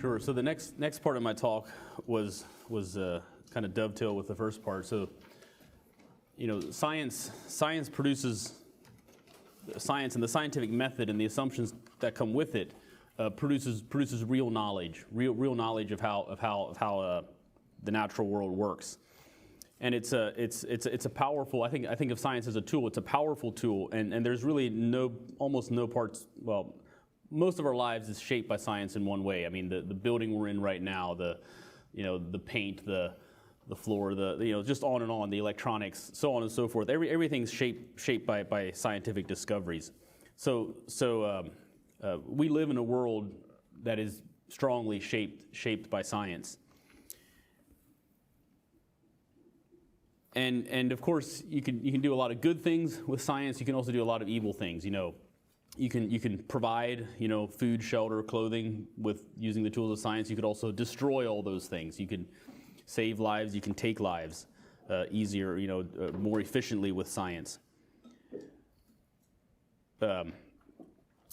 Sure. So the next part of my talk was kind of dovetail with the first part. So, science produces science, and the scientific method and the assumptions that come with it produces real knowledge, real knowledge of how the natural world works. And it's a powerful. I think of science as a tool. It's a powerful tool, and there's really almost no parts. Well, most of our lives is shaped by science in one way. I mean, the building we're in right now, the paint, the floor, just on and on, the electronics, so on and so forth. Everything's shaped by scientific discoveries. So we live in a world that is strongly shaped by science. And of course, you can do a lot of good things with science. You can also do a lot of evil things. You can provide food, shelter, clothing using the tools of science. You could also destroy all those things. You can save lives. You can take lives easier, more efficiently with science.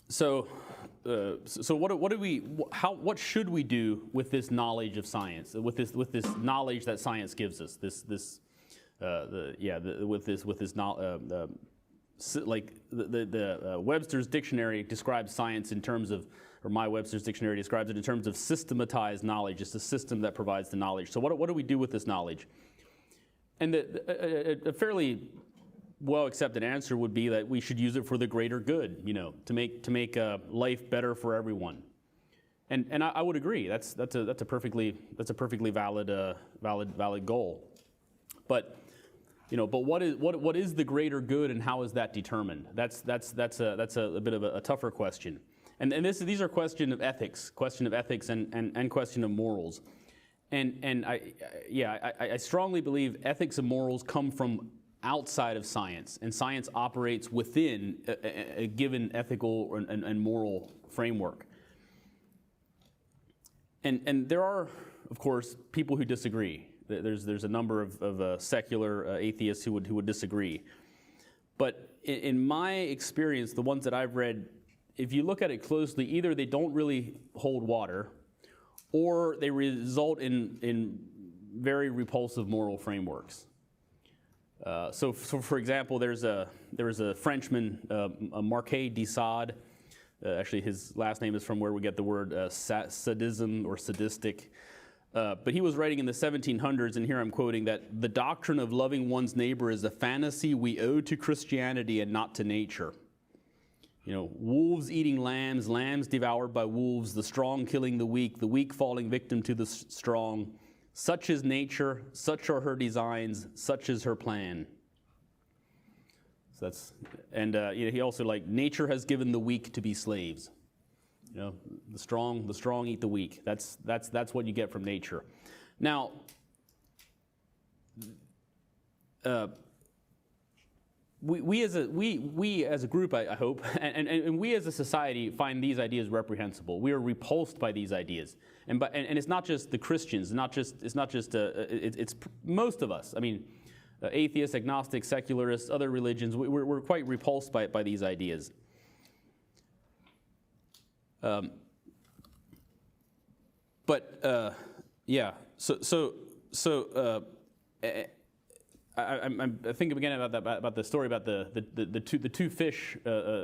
So what should we do with this knowledge of science? With this knowledge that science gives us? Webster's dictionary describes science in terms of, or my Webster's dictionary describes it in terms of systematized knowledge. It's a system that provides the knowledge. So what do we do with this knowledge? And a fairly well accepted answer would be that we should use it for the greater good, to make life better for everyone. And I would agree. That's a perfectly valid goal. But what is the greater good, and how is that determined? That's a bit of a tougher question. And these are question of ethics and question of morals. And I strongly believe ethics and morals come from outside of science, and science operates within a given ethical and moral framework. And there are, of course, people who disagree. There's a number of secular atheists who would disagree. But in my experience, the ones that I've read, if you look at it closely, either they don't really hold water, or they result in very repulsive moral frameworks. So for example, there was a Frenchman, Marquis de Sade. Actually, his last name is from where we get the word sadism or sadistic. But he was writing in the 1700s, and here I'm quoting, that the doctrine of loving one's neighbor is a fantasy we owe to Christianity and not to nature. Wolves eating lambs, lambs devoured by wolves, the strong killing the weak falling victim to the strong. Such is nature, such are her designs, such is her plan. So he also nature has given the weak to be slaves. The strong eat the weak. That's what you get from nature. Now, we as a group, I hope, and we as a society find these ideas reprehensible. We are repulsed by these ideas, and it's not just the Christians. It's most of us. I mean, atheists, agnostics, secularists, other religions. We're quite repulsed by these ideas. I think again about the story about the two fish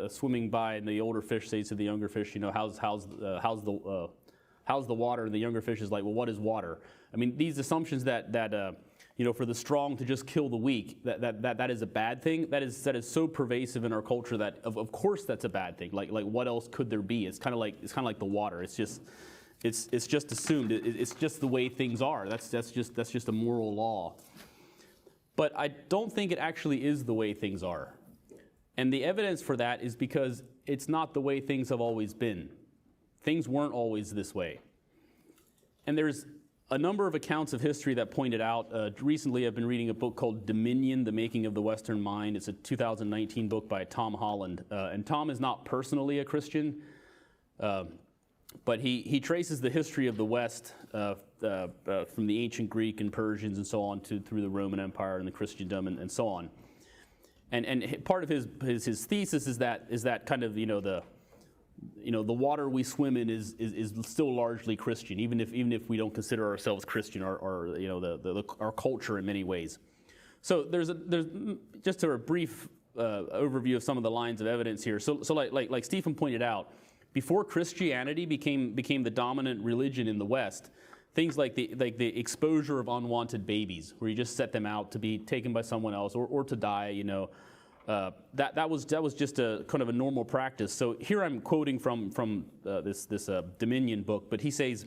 swimming by, and the older fish says to the younger fish, how's the water, and the younger fish is like, well, what is water? I mean, these assumptions that for the strong to just kill the weak, that is a bad thing. That is so pervasive in our culture that of course that's a bad thing. Like what else could there be? It's kind of like the water. It's just assumed. It's just the way things are. That's just a moral law. But I don't think it actually is the way things are. And the evidence for that is because it's not the way things have always been. Things weren't always this way. And there's a number of accounts of history that pointed out. Recently, I've been reading a book called Dominion, The Making of the Western Mind. It's a 2019 book by Tom Holland. And Tom is not personally a Christian, but he traces the history of the West from the ancient Greek and Persians and so on through the Roman Empire and the Christendom and so on. And part of his thesis is that kind of the water we swim in is still largely Christian, even if we don't consider ourselves Christian, or our culture in many ways. So there's just a brief overview of some of the lines of evidence here. So like Stephen pointed out, before Christianity became the dominant religion in the West, things like the exposure of unwanted babies, where you just set them out to be taken by someone else or to die, that was just a kind of a normal practice. So here I'm quoting from this Dominion book, but he says,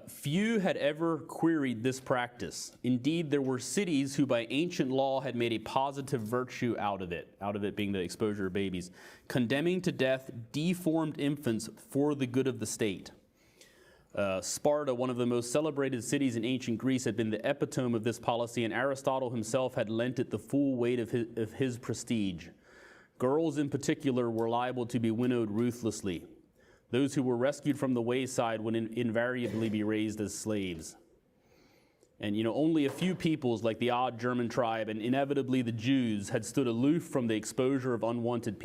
few had ever queried this practice. Indeed, there were cities who by ancient law had made a positive virtue out of it being the exposure of babies, condemning to death deformed infants for the good of the state. Sparta, one of the most celebrated cities in ancient Greece, had been the epitome of this policy, and Aristotle himself had lent it the full weight of his prestige. Girls in particular were liable to be winnowed ruthlessly. Those who were rescued from the wayside would invariably be raised as slaves. And only a few peoples, like the odd German tribe and inevitably the Jews, had stood aloof from the exposure of unwanted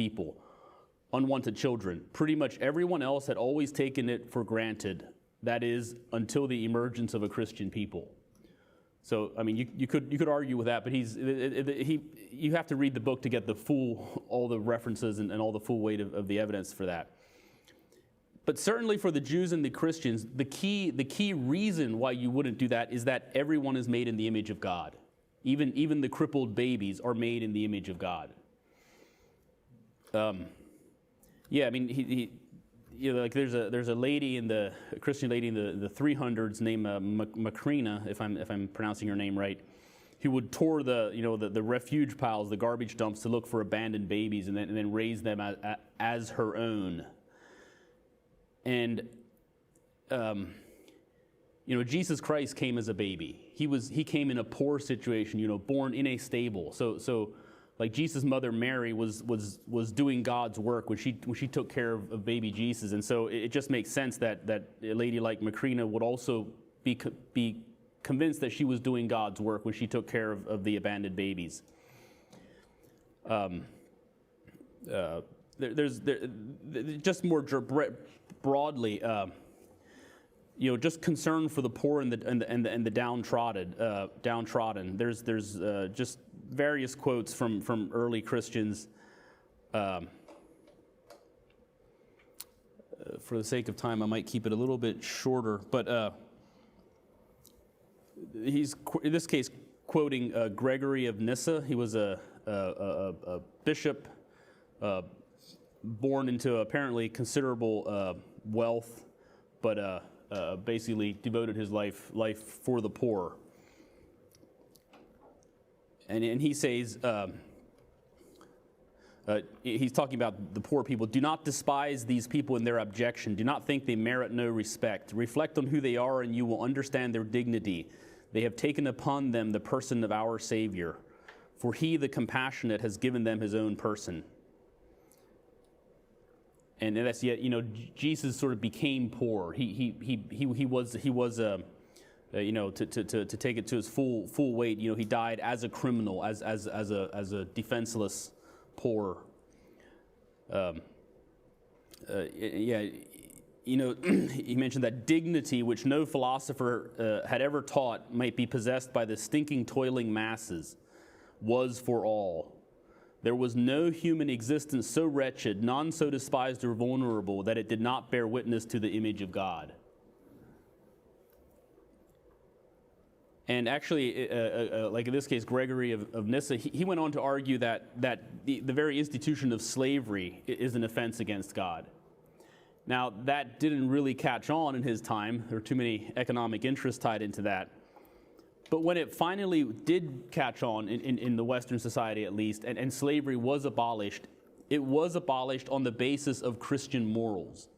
children. Pretty much everyone else had always taken it for granted. That is, until the emergence of a Christian people. So, I mean, you could argue with that, but you have to read the book to get all the references and all the full weight of the evidence for that. But certainly for the Jews and the Christians, the key reason why you wouldn't do that is that everyone is made in the image of God. Even the crippled babies are made in the image of God. I mean, like there's a lady a Christian lady in the 300s named Macrina, if I'm pronouncing her name right, who would tour the refuge piles, the garbage dumps, to look for abandoned babies and then raise them as her own. And Jesus Christ came as a baby. He came in a poor situation, born in a stable. So like Jesus' mother Mary was doing God's work when she took care of baby Jesus, and so it just makes sense that a lady like Macrina would also be convinced that she was doing God's work when she took care of the abandoned babies. There's just more broadly, just concern for the poor and the downtrodden. There's just various quotes from early Christians. For the sake of time, I might keep it a little bit shorter, but he's in this case quoting Gregory of Nyssa. He was a bishop born into apparently considerable wealth, but basically devoted his life for the poor. And he says, he's talking about the poor people. Do not despise these people in their abjection. Do not think they merit no respect. Reflect on who they are, and you will understand their dignity. They have taken upon them the person of our Savior, for he, the compassionate, has given them his own person. And that's yet, Jesus sort of became poor. He was to take it to his full weight. He died as a criminal, as a defenseless poor. He mentioned that dignity, which no philosopher had ever taught, might be possessed by the stinking, toiling masses, was for all. There was no human existence so wretched, none so despised or vulnerable, that it did not bear witness to the image of God. And actually, like in this case, Gregory of Nyssa, he went on to argue that the very institution of slavery is an offense against God. Now, that didn't really catch on in his time. There were too many economic interests tied into that. But when it finally did catch on in the Western society, at least, and slavery was abolished, it was abolished on the basis of Christian morals.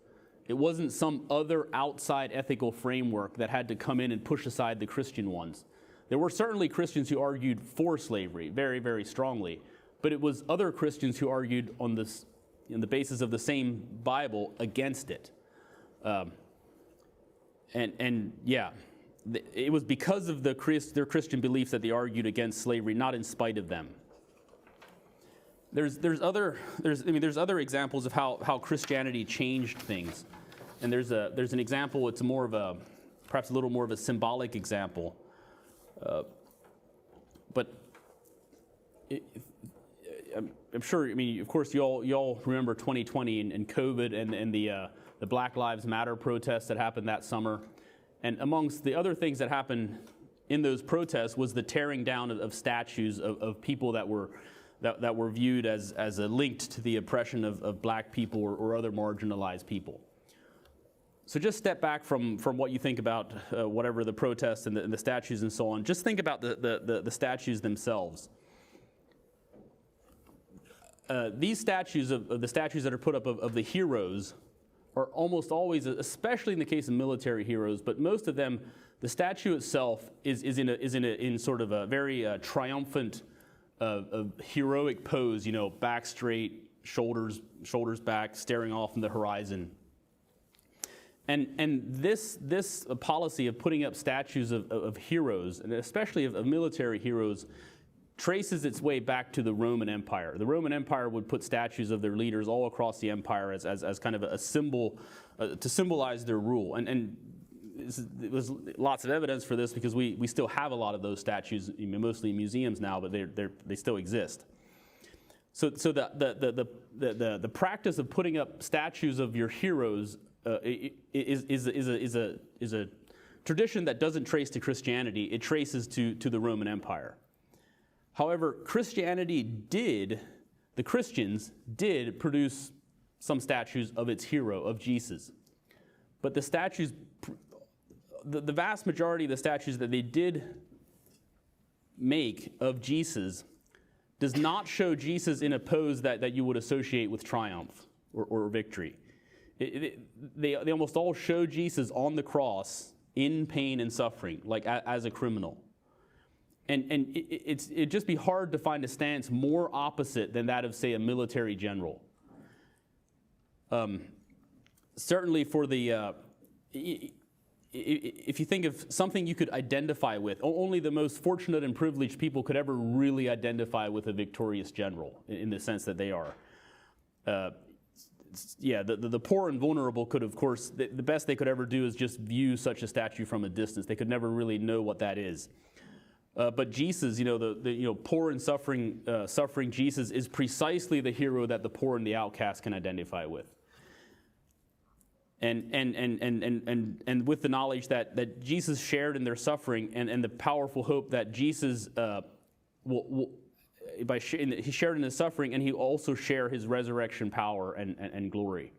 It wasn't some other outside ethical framework that had to come in and push aside the Christian ones. There were certainly Christians who argued for slavery very, very strongly, but it was other Christians who argued on the basis of the same Bible against it. It was because of their Christian beliefs that they argued against slavery, not in spite of them. there's other examples of how Christianity changed things, and there's an example. It's more of a perhaps a little more of a symbolic example, but I'm sure. I mean, of course, you all remember 2020 and COVID and the Black Lives Matter protests that happened that summer, and amongst the other things that happened in those protests was the tearing down of statues of people that were viewed as linked to the oppression of black people or other marginalized people. So just step back from what you think about whatever the protests and the statues and so on. Just think about the statues themselves. These statues of the statues that are put up of the heroes are almost always, especially in the case of military heroes, but most of them, the statue itself is in sort of a very triumphant, heroic pose. You know, back straight, shoulders back, staring off in the horizon. And this policy of putting up statues of heroes, and especially of military heroes, traces its way back to the Roman Empire. The Roman Empire would put statues of their leaders all across the empire as kind of a symbol to symbolize their rule. And there's lots of evidence for this because we still have a lot of those statues, mostly in museums now, but they still exist. So the practice of putting up statues of your heroes is a tradition that doesn't trace to Christianity. It traces to the Roman Empire. However, the Christians did produce some statues of its hero, of Jesus. But the statues, the vast majority of the statues that they did make of Jesus does not show Jesus in a pose that you would associate with triumph or victory. They almost all show Jesus on the cross in pain and suffering, like as a criminal. And it'd just be hard to find a stance more opposite than that of, say, a military general. Certainly for the, if you think of something you could identify with, only the most fortunate and privileged people could ever really identify with a victorious general in the sense that they are. The poor and vulnerable could, of course, the best they could ever do is just view such a statue from a distance. They could never really know what that is. But Jesus, the poor and suffering Jesus is precisely the hero that the poor and the outcast can identify with. And with the knowledge that Jesus shared in their suffering and the powerful hope that Jesus he shared in his suffering, and he also share his resurrection power and glory.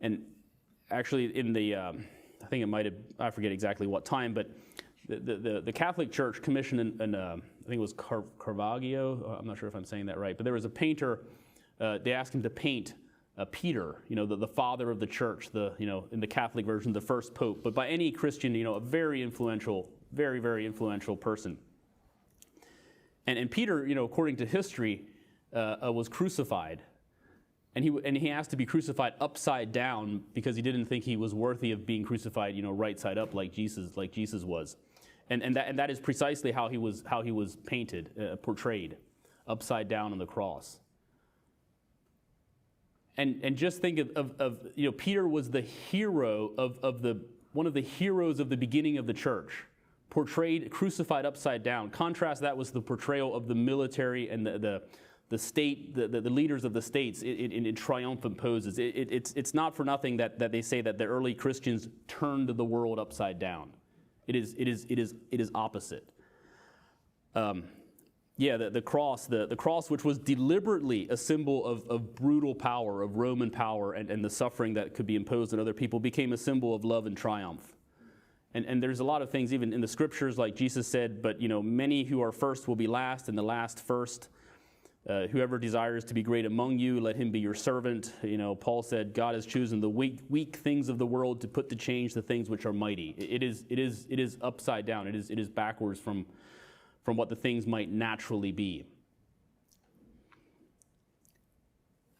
And actually, in the I think it might have, I forget exactly what time, but the Catholic Church commissioned I think it was Caravaggio. I'm not sure if I'm saying that right, but there was a painter. They asked him to paint Peter, the father of the church, in the Catholic version, the first pope, but by any Christian, a very influential, very, very influential person. And Peter, according to history, was crucified, and he asked to be crucified upside down because he didn't think he was worthy of being crucified, right side up like Jesus was, and that is precisely how he was painted, portrayed, upside down on the cross. And just think of Peter was the hero of one of the heroes of the beginning of the church, portrayed, crucified upside down. Contrast that with the portrayal of the military and the state, the leaders of the states in triumphant poses. It's not for nothing that they say that the early Christians turned the world upside down. It is opposite. The cross, which was deliberately a symbol of brutal power, of Roman power, and the suffering that could be imposed on other people, became a symbol of love and triumph. And there's a lot of things even in the scriptures, like Jesus said, but many who are first will be last, and the last first. Whoever desires to be great among you, let him be your servant. Paul said, God has chosen the weak things of the world to put to change the things which are mighty. It is upside down. It is backwards from what the things might naturally be.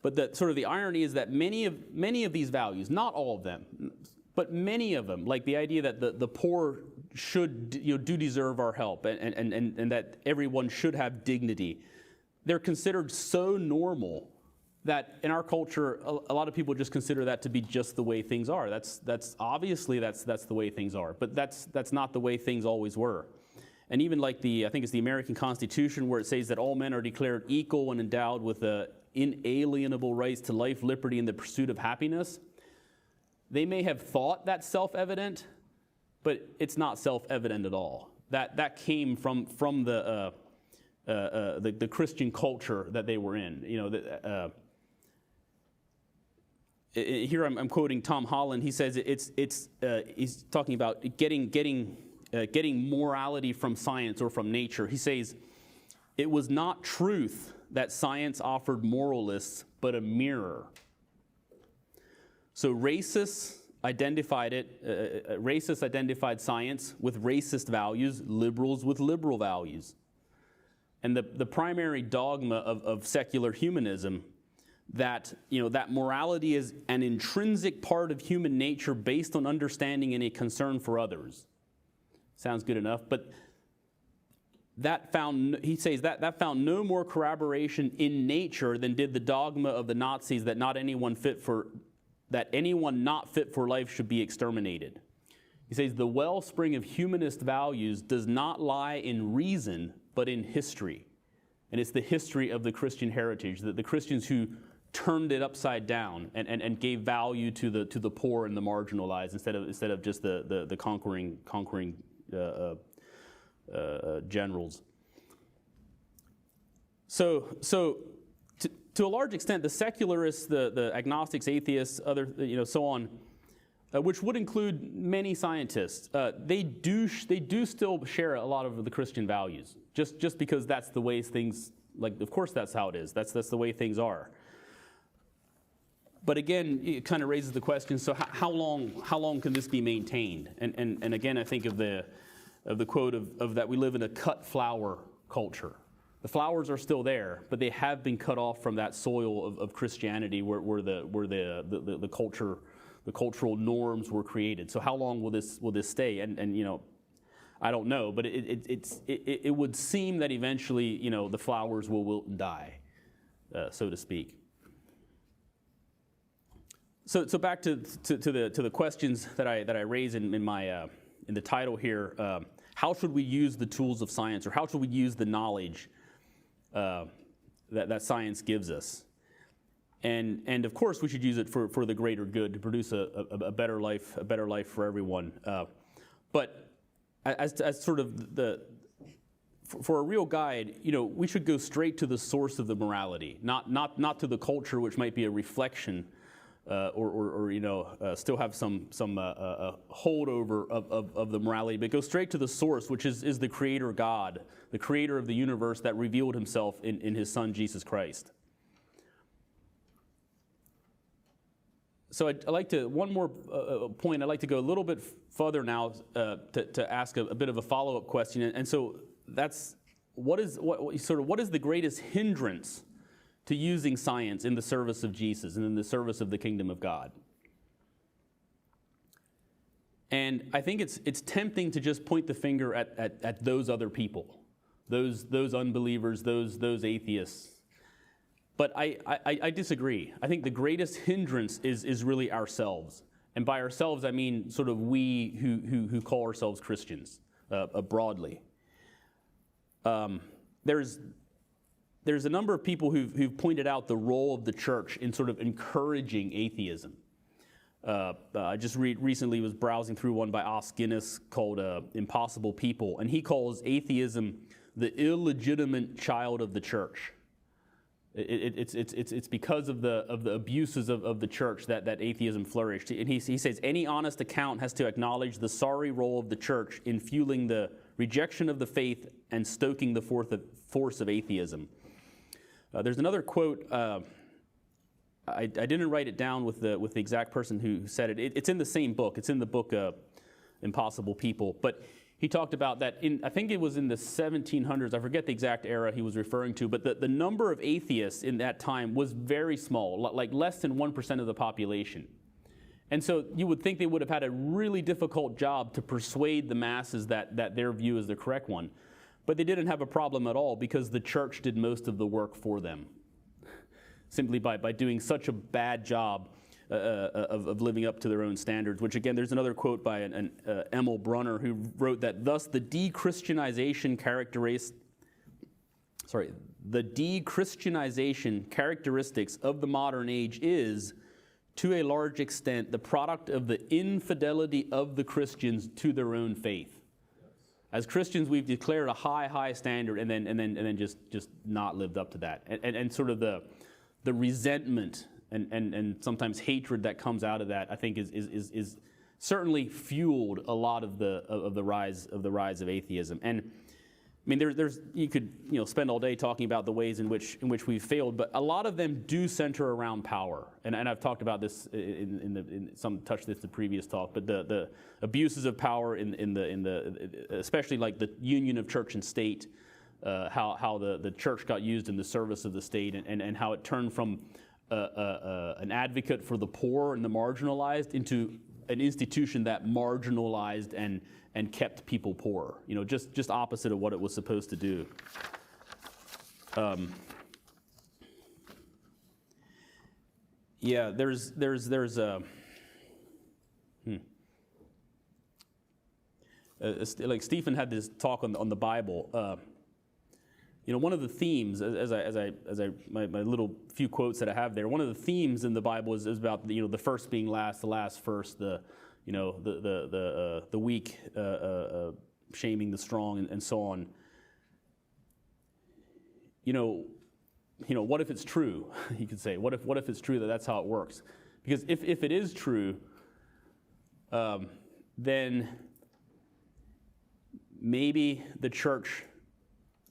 But the irony is that many of these values, not all of them, but many of them, like the idea that the poor should do deserve our help, and that everyone should have dignity. they're considered so normal that in our culture, a lot of people just consider that to be just the way things are. That's obviously that's the way things are, but that's not the way things always were. And even like I think it's the American Constitution, where it says that all men are declared equal and endowed with inalienable rights to life, liberty, and the pursuit of happiness. They may have thought that's self-evident, but it's not self-evident at all. That came from the Christian culture that they were in. Here I'm quoting Tom Holland. He says he's talking about getting morality from science or from nature. He says, it was not truth that science offered moralists, but a mirror. So racists identified science with racist values, liberals with liberal values. And the primary dogma of secular humanism, that morality is an intrinsic part of human nature based on understanding and a concern for others. Sounds good enough, but he says that found no more corroboration in nature than did the dogma of the Nazis that anyone not fit for life should be exterminated. He says the wellspring of humanist values does not lie in reason, but in history. And it's the history of the Christian heritage, that the Christians who turned it upside down and gave value to the poor and the marginalized instead of just the conquering generals. So to a large extent, the secularists, the agnostics, atheists, so on, which would include many scientists, they do still share a lot of the Christian values. Just because that's the way things, of course that's how it is. That's the way things are. But again, it kind of raises the question: so how long can this be maintained? And again, I think of the quote of that we live in a cut flower culture. The flowers are still there, but they have been cut off from that soil of Christianity where the cultural norms were created. So how long will this stay? And I don't know, but it would seem that eventually the flowers will wilt and die, so to speak. So back to the questions that I raise in my in the title here. How should we use the tools of science, or how should we use the knowledge that science gives us? And of course we should use it for the greater good, to produce a better life for everyone. But as sort of for a real guide, we should go straight to the source of the morality, not to the culture, which might be a reflection. Or still have some holdover of the morality, but go straight to the source, which is the Creator God, the Creator of the universe that revealed Himself in His Son Jesus Christ. So I'd like to one more point. I'd like to go a little bit further now to ask a bit of a follow-up question, and so that's what is the greatest hindrance to using science in the service of Jesus and in the service of the kingdom of God? And I think it's tempting to just point the finger at those other people, those unbelievers, those atheists. But I disagree. I think the greatest hindrance is really ourselves. And by ourselves, I mean sort of we who call ourselves Christians broadly. There's a number of people who've pointed out the role of the church in sort of encouraging atheism. I just recently was browsing through one by Os Guinness called Impossible People, and he calls atheism the illegitimate child of the church. It's because of the abuses of the church that atheism flourished. And he says any honest account has to acknowledge the sorry role of the church in fueling the rejection of the faith and stoking the force of atheism. There's another quote. I didn't write it down with the exact person who said it. It's in the same book. It's in the book Impossible People. But he talked about that I think it was in the 1700s. I forget the exact era he was referring to. But the number of atheists in that time was very small, like less than 1% of the population. And so you would think they would have had a really difficult job to persuade the masses that their view is the correct one. but they didn't have a problem at all because the church did most of the work for them, simply by doing such a bad job of living up to their own standards. Which again, there's another quote by Emil Brunner, who wrote that thus the de-Christianization characteristics of the modern age is, to a large extent, the product of the infidelity of the Christians to their own faith. As Christians, we've declared a high standard, and then just not lived up to that, and sort of the resentment and sometimes hatred that comes out of that, I think, is certainly fueled a lot of the rise of atheism. And I mean, there's you could spend all day talking about the ways in which we've failed, but a lot of them do center around power. And I've talked about this in some touched this in the previous talk. But the abuses of power in the especially like the union of church and state, how the church got used in the service of the state, and how it turned from an advocate for the poor and the marginalized into an institution that marginalized and kept people poor. Just opposite of what it was supposed to do. There's like Stephen had this talk on the Bible. One of the themes, my little few quotes that I have there, one of the themes in the Bible is about the first being last, the last first, the weak shaming the strong, and so on. What if it's true? You could say, what if it's true that that's how it works? Because if it is true, then maybe the church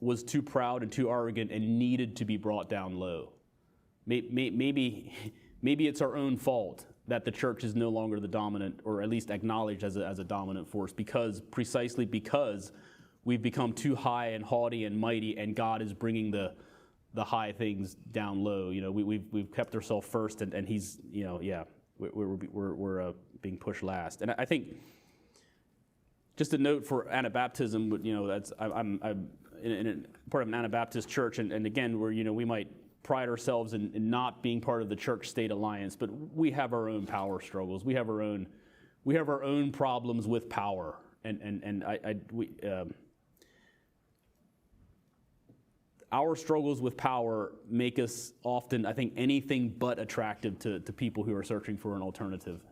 was too proud and too arrogant and needed to be brought down low. Maybe it's our own fault that the church is no longer the dominant, or at least acknowledged as a dominant force, precisely because we've become too high and haughty and mighty, and God is bringing the high things down low. We've kept ourselves first, and He's we're being pushed last. And I think just a note for Anabaptism, that's I'm in part of an Anabaptist church, and again, where we might pride ourselves in not being part of the church-state alliance, but we have our own power struggles. We have our own problems with power, our struggles with power make us often, I think, anything but attractive to people who are searching for an alternative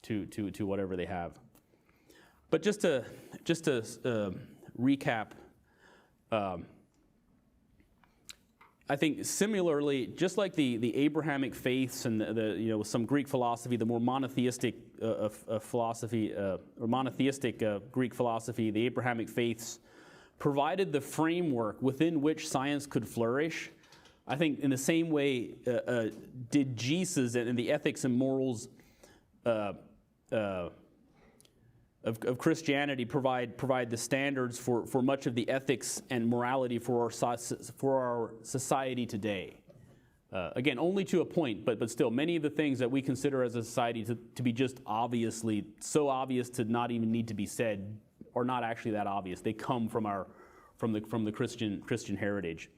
to whatever they have. But just to recap. I think similarly, just like the Abrahamic faiths and the some Greek philosophy, the more monotheistic philosophy or monotheistic Greek philosophy, the Abrahamic faiths provided the framework within which science could flourish. I think in the same way did Jesus and the ethics and morals of Christianity provide the standards for much of the ethics and morality for our society today. Again, only to a point, but still, many of the things that we consider as a society to be just obviously so obvious to not even need to be said are not actually that obvious. They come from the Christian heritage.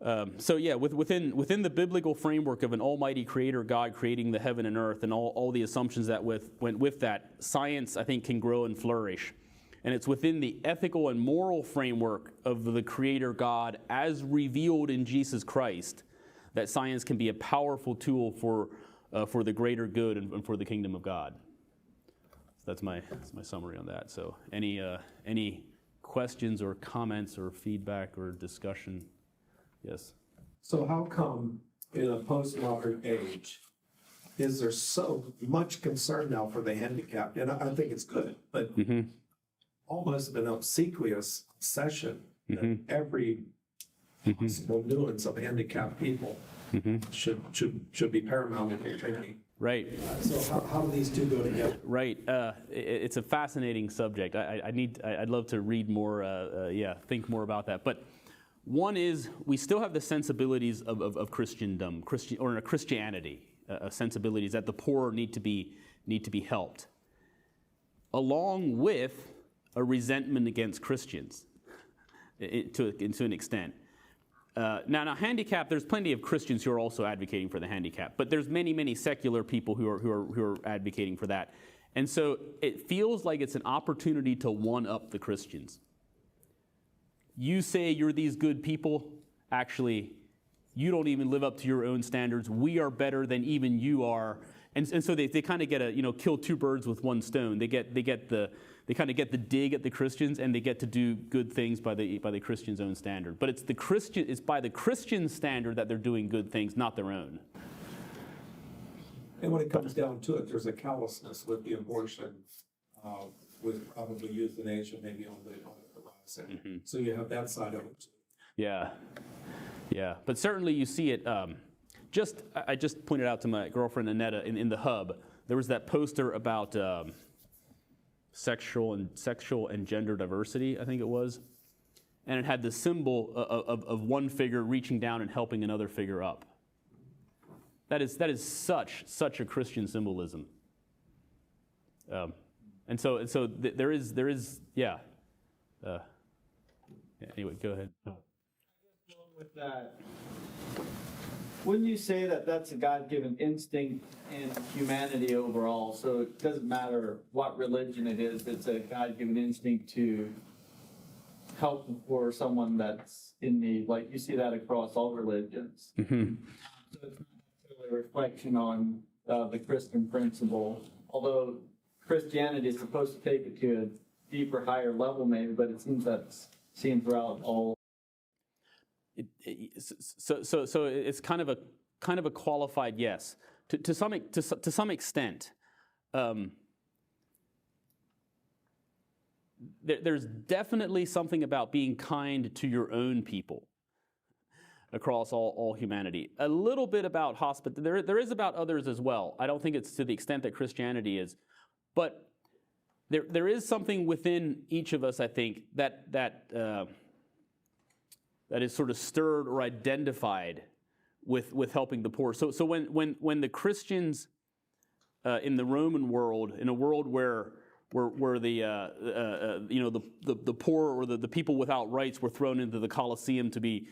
Within the biblical framework of an almighty creator God creating the heaven and earth and all the assumptions that went with that, science, I think, can grow and flourish. And it's within the ethical and moral framework of the creator God as revealed in Jesus Christ that science can be a powerful tool for the greater good and for the kingdom of God. So that's my summary on that. So any questions or comments or feedback or discussion? Yes. So how come in a postmodern age is there so much concern now for the handicapped? And I think it's good, but almost an obsequious session that every possible nuance of handicapped people should be paramount in their training. Right. So how do these two go together? Right. It's a fascinating subject. I'd love to read more. Think more about that. But one is we still have the sensibilities of Christendom, Christianity, sensibilities that the poor need to be helped, along with a resentment against Christians to an extent. Now, handicap. There's plenty of Christians who are also advocating for the handicap, but there's many secular people who are advocating for that, and so it feels like it's an opportunity to one up the Christians. You say you're these good people. Actually, you don't even live up to your own standards. We are better than even you are, and so they kind of get a kill two birds with one stone. They kind of get the dig at the Christians, and they get to do good things by the Christian's own standard. But it's by the Christian standard that they're doing good things, not their own. And when it comes down to it, there's a callousness with the abortion, with probably euthanasia, maybe on the horizon. So you have that side of it. Yeah. But certainly you see it. I just pointed out to my girlfriend Annetta in the hub. There was that poster about sexual and gender diversity, I think it was, and it had the symbol of one figure reaching down and helping another figure up. That is such a Christian symbolism. And so there is yeah. Anyway, go ahead. With that, wouldn't you say that that's a God-given instinct in humanity overall? So it doesn't matter what religion it is, it's a God-given instinct to help for someone that's in need. Like you see that across all religions. So it's not necessarily a reflection on the Christian principle, although Christianity is supposed to take it to a deeper, higher level maybe, but it seems that's seen throughout all. So it's kind of a qualified yes to some extent. There's definitely something about being kind to your own people across all humanity. A little bit about hospitality. There is about others as well. I don't think it's to the extent that Christianity is, but there is something within each of us, I think, that is sort of stirred or identified with helping the poor. So when the Christians in the Roman world, in a world where the poor or the people without rights were thrown into the Colosseum to be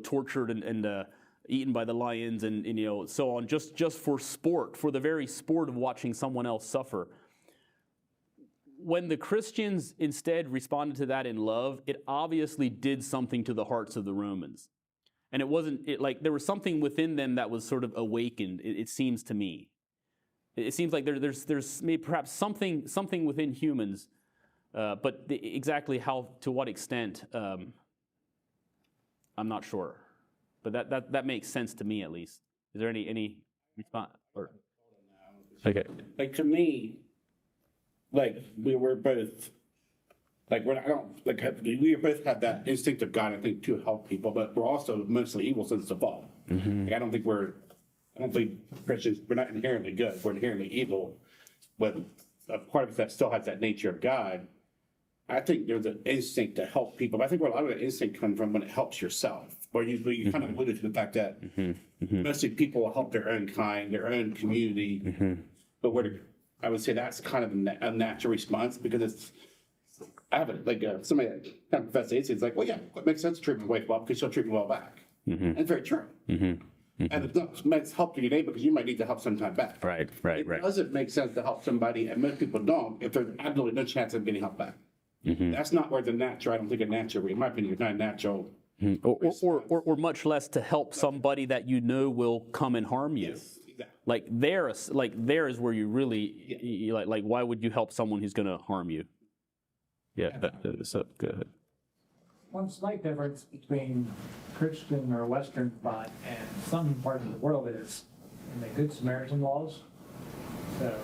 tortured and eaten by the lions and so on, just for sport, for the very sport of watching someone else suffer. When the Christians instead responded to that in love, it obviously did something to the hearts of the Romans. And there was something within them that was sort of awakened, it seems to me. It seems like there's maybe perhaps something within humans, but exactly how, to what extent, I'm not sure. But that makes sense to me, at least. Is there any response? Okay. Like, to me, like, we were both, like, we both had that instinct of God, I think, to help people, but we're also mostly evil since the fall. Like, I don't think Christians, we're not inherently good, we're inherently evil, but a part of us that still has that nature of God. I think there's an instinct to help people, but I think where a lot of the instinct comes from when it helps yourself, or you kind of alluded to the fact that mostly people will help their own kind, their own community, but I would say that's kind of a natural response, because I have it, like somebody that kind of professes atheist is like, well, yeah, it makes sense to treat my wife well because she'll treat me well back. And it's very true. And it's not meant to help your neighbor because you might need to help sometime back. Right. It doesn't make sense to help somebody, and most people don't, if there's absolutely no chance of getting help back. That's not where in my opinion, it's not a natural. Or much less to help somebody that will come and harm you. Yes, exactly. There is where you really, like, why would you help someone who's going to harm you? Yeah, so go ahead. One slight difference between Christian or Western thought and some parts of the world is in the Good Samaritan laws. So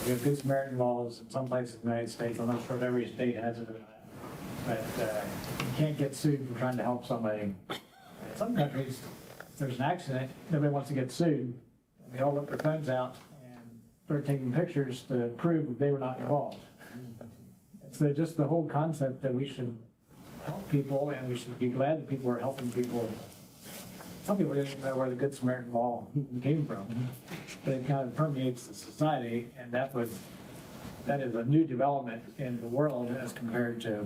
we have Good Samaritan laws in some places in the United States. I'm not sure if every state has it or not. But you can't get sued for trying to help somebody. In some countries, if there's an accident, nobody wants to get sued. They all whip their phones out and start taking pictures to prove that they were not involved. So just the whole concept that we should help people, and we should be glad that people are helping people. Some people didn't even know where the Good Samaritan law came from, but it kind of permeates the society, and that would that is a new development in the world as compared to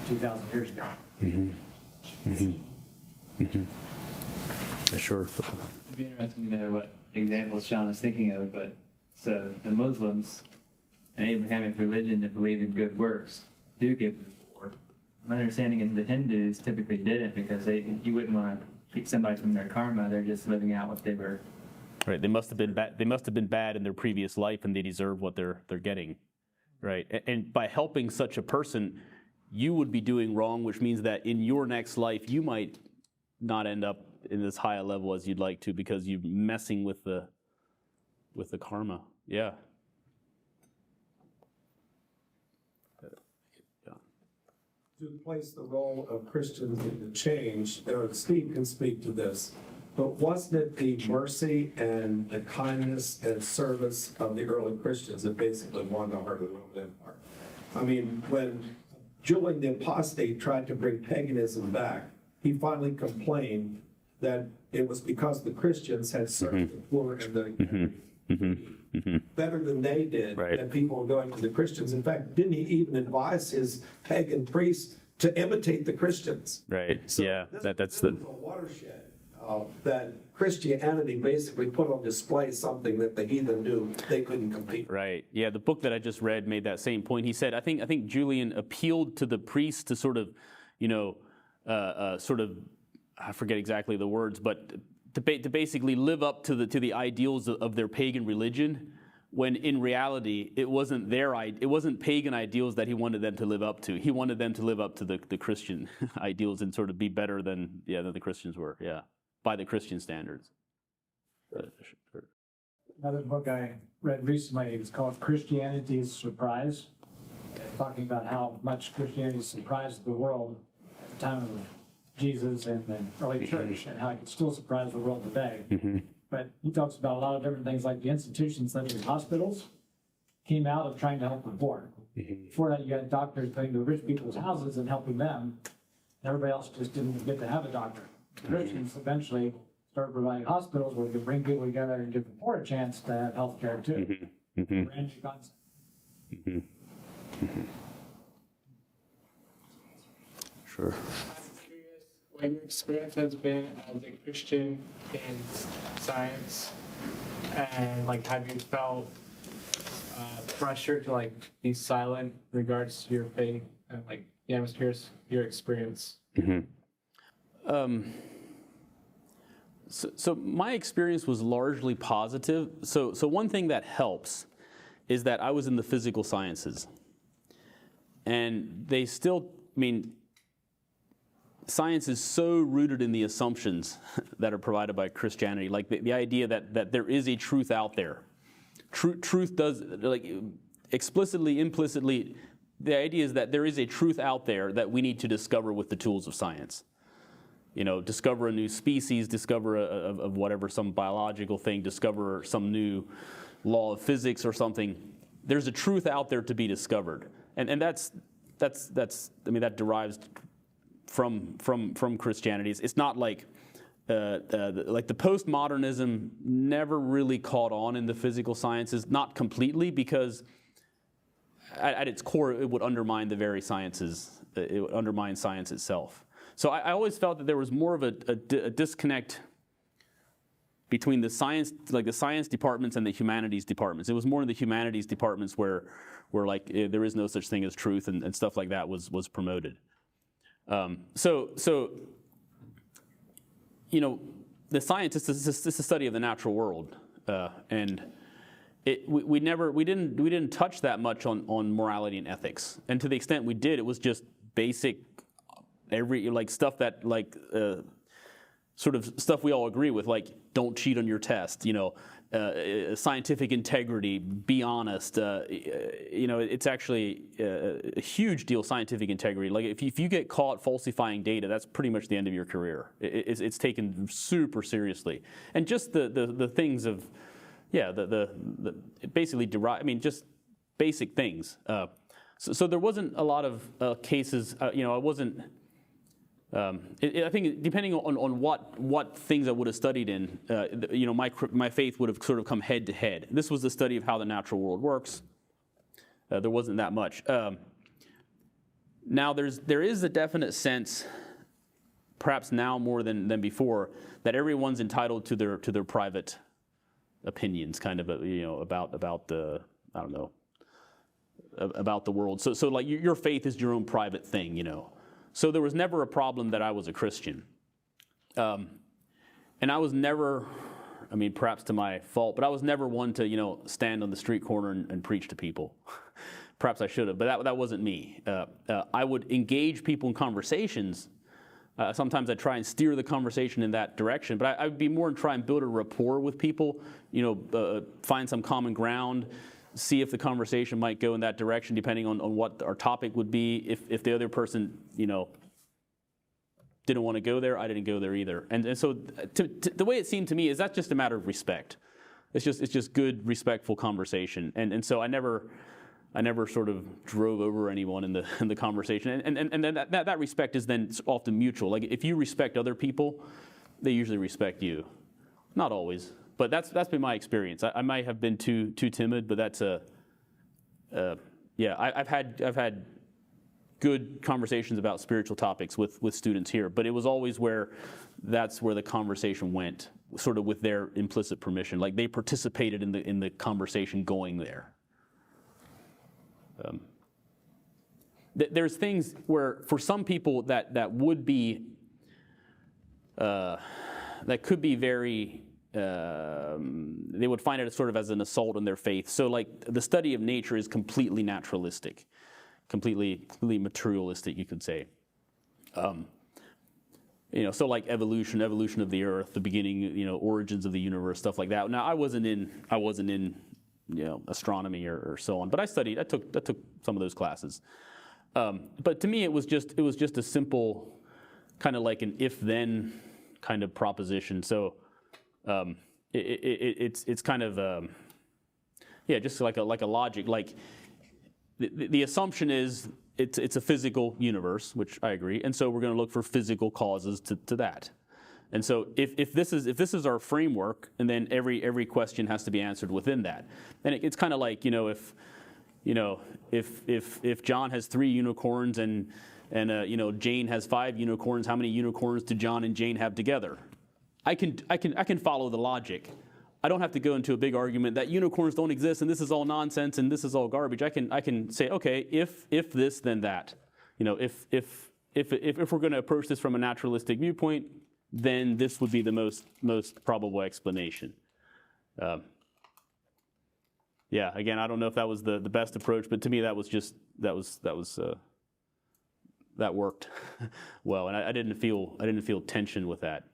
2,000 years ago. Sure. It'd be interesting to know what examples Sean is thinking of, but so the Muslims and Abrahamic religion that believe in good works do give the reward. My understanding is the Hindus typically didn't because you wouldn't want to keep somebody from their karma. They're just living out what they were. Right. They must have been bad. They must have been bad in their previous life, and they deserve what they're getting. Right. And by helping such a person, you would be doing wrong, which means that in your next life you might not end up in as high a level as you'd like to because you're messing with the karma. Yeah. To place the role of Christians in the change, Steve can speak to this, but wasn't it the mercy and the kindness and service of the early Christians that basically won the heart of the Roman Empire? I mean, when Julian the Apostate tried to bring paganism back, he finally complained that it was because the Christians had served the poor and the better than they did, Right. that people were going to the Christians. In fact, didn't he even advise his pagan priests to imitate the Christians? Right. So Yeah. this That's was the. a watershed that Christianity basically put on display something that the heathen knew they couldn't compete with. Right. Yeah. The book that I just read made that same point. He said, I think Julian appealed to the priests to sort of, I forget exactly the words, but to basically live up to the ideals of their pagan religion, when in reality it wasn't pagan ideals that he wanted them to live up to. He wanted them to live up to the Christian ideals and sort of be better than the Christians were. Yeah, by the Christian standards. Another book I read recently is called Christianity's Surprise, talking about how much Christianity surprised the world at the time of Jesus and the early church, and how it can still surprise the world today. But he talks about a lot of different things, like the institutions such as hospitals came out of trying to help the poor. Before that, you had doctors going to rich people's houses and helping them. Everybody else just didn't get to have a doctor. Christians eventually started providing hospitals where they could bring people together and give the poor a chance to have health care too. Brand new concept. Sure. I'm curious what your experience has been as a Christian in science, and like, have you felt pressure to like be silent in regards to your faith? And like, yeah, I'm just curious your experience. So my experience was largely positive. So one thing that helps is that I was in the physical sciences, and they still, science is so rooted in the assumptions that are provided by Christianity, like the idea that there is a truth out there. Truth does, like, explicitly, implicitly, the idea is that there is a truth out there that we need to discover with the tools of science. Discover a new species, discover of whatever, some biological thing, discover some new law of physics or something. There's a truth out there to be discovered, and that derives from Christianity. It's not like the postmodernism never really caught on in the physical sciences, not completely, because at its core it would undermine the very sciences. It would undermine science itself. So I always felt that there was more of a disconnect between the science departments and the humanities departments. It was more in the humanities departments where like there is no such thing as truth and stuff like that was promoted. The science is a study of the natural world, and we didn't touch that much on morality and ethics. And to the extent we did, it was just basic, stuff that sort of stuff we all agree with, like don't cheat on your test, scientific integrity, be honest. It's actually a huge deal, scientific integrity. Like if you get caught falsifying data, that's pretty much the end of your career. It's taken super seriously. And just the things of, basically just basic things. So there wasn't a lot of cases, I wasn't, I think depending on what things I would have studied in, my faith would have sort of come head to head. This was the study of how the natural world works. There wasn't that much. Now there is a definite sense, perhaps now more than before, that everyone's entitled to their private opinions, kind of, about the, I don't know, about the world. So like your faith is your own private thing, So there was never a problem that I was a Christian. And I was never, perhaps to my fault, but I was never one to, stand on the street corner and preach to people. Perhaps I should have, but that wasn't me. I would engage people in conversations. Sometimes I try and steer the conversation in that direction, but I would be more and try and build a rapport with people, find some common ground, see if the conversation might go in that direction, depending on what our topic would be. If the other person, didn't want to go there, I didn't go there either. And so the way it seemed to me is that's just a matter of respect. It's just good, respectful conversation. And so I never sort of drove over anyone in the conversation. And then that respect is then often mutual. Like if you respect other people, they usually respect you. Not always, but that's been my experience. I might have been too timid, but that's I've had good conversations about spiritual topics with students here, but it was always that's where the conversation went, sort of with their implicit permission. Like they participated in the conversation going there. There's things where for some people that would be that could be very they would find it sort of as an assault on their faith. So like the study of nature is completely naturalistic, completely materialistic, you could say. So like evolution of the earth, the beginning, origins of the universe, stuff like that. Now I wasn't in astronomy or so on, but I took some of those classes. But to me, it was just a simple kind of like an if-then kind of proposition. So it's kind of just like a logic. Like the assumption is it's a physical universe, which I agree, and so we're going to look for physical causes to that. And so if this is our framework, and then every question has to be answered within that, then it's kind of like if John has 3 unicorns and Jane has 5 unicorns, how many unicorns do John and Jane have together? I can follow the logic. I don't have to go into a big argument that unicorns don't exist and this is all nonsense and this is all garbage. I can say, okay, if this, then that. If we're going to approach this from a naturalistic viewpoint, then this would be the most probable explanation. Again, I don't know if that was the best approach, but to me that worked well, and I didn't feel tension with that.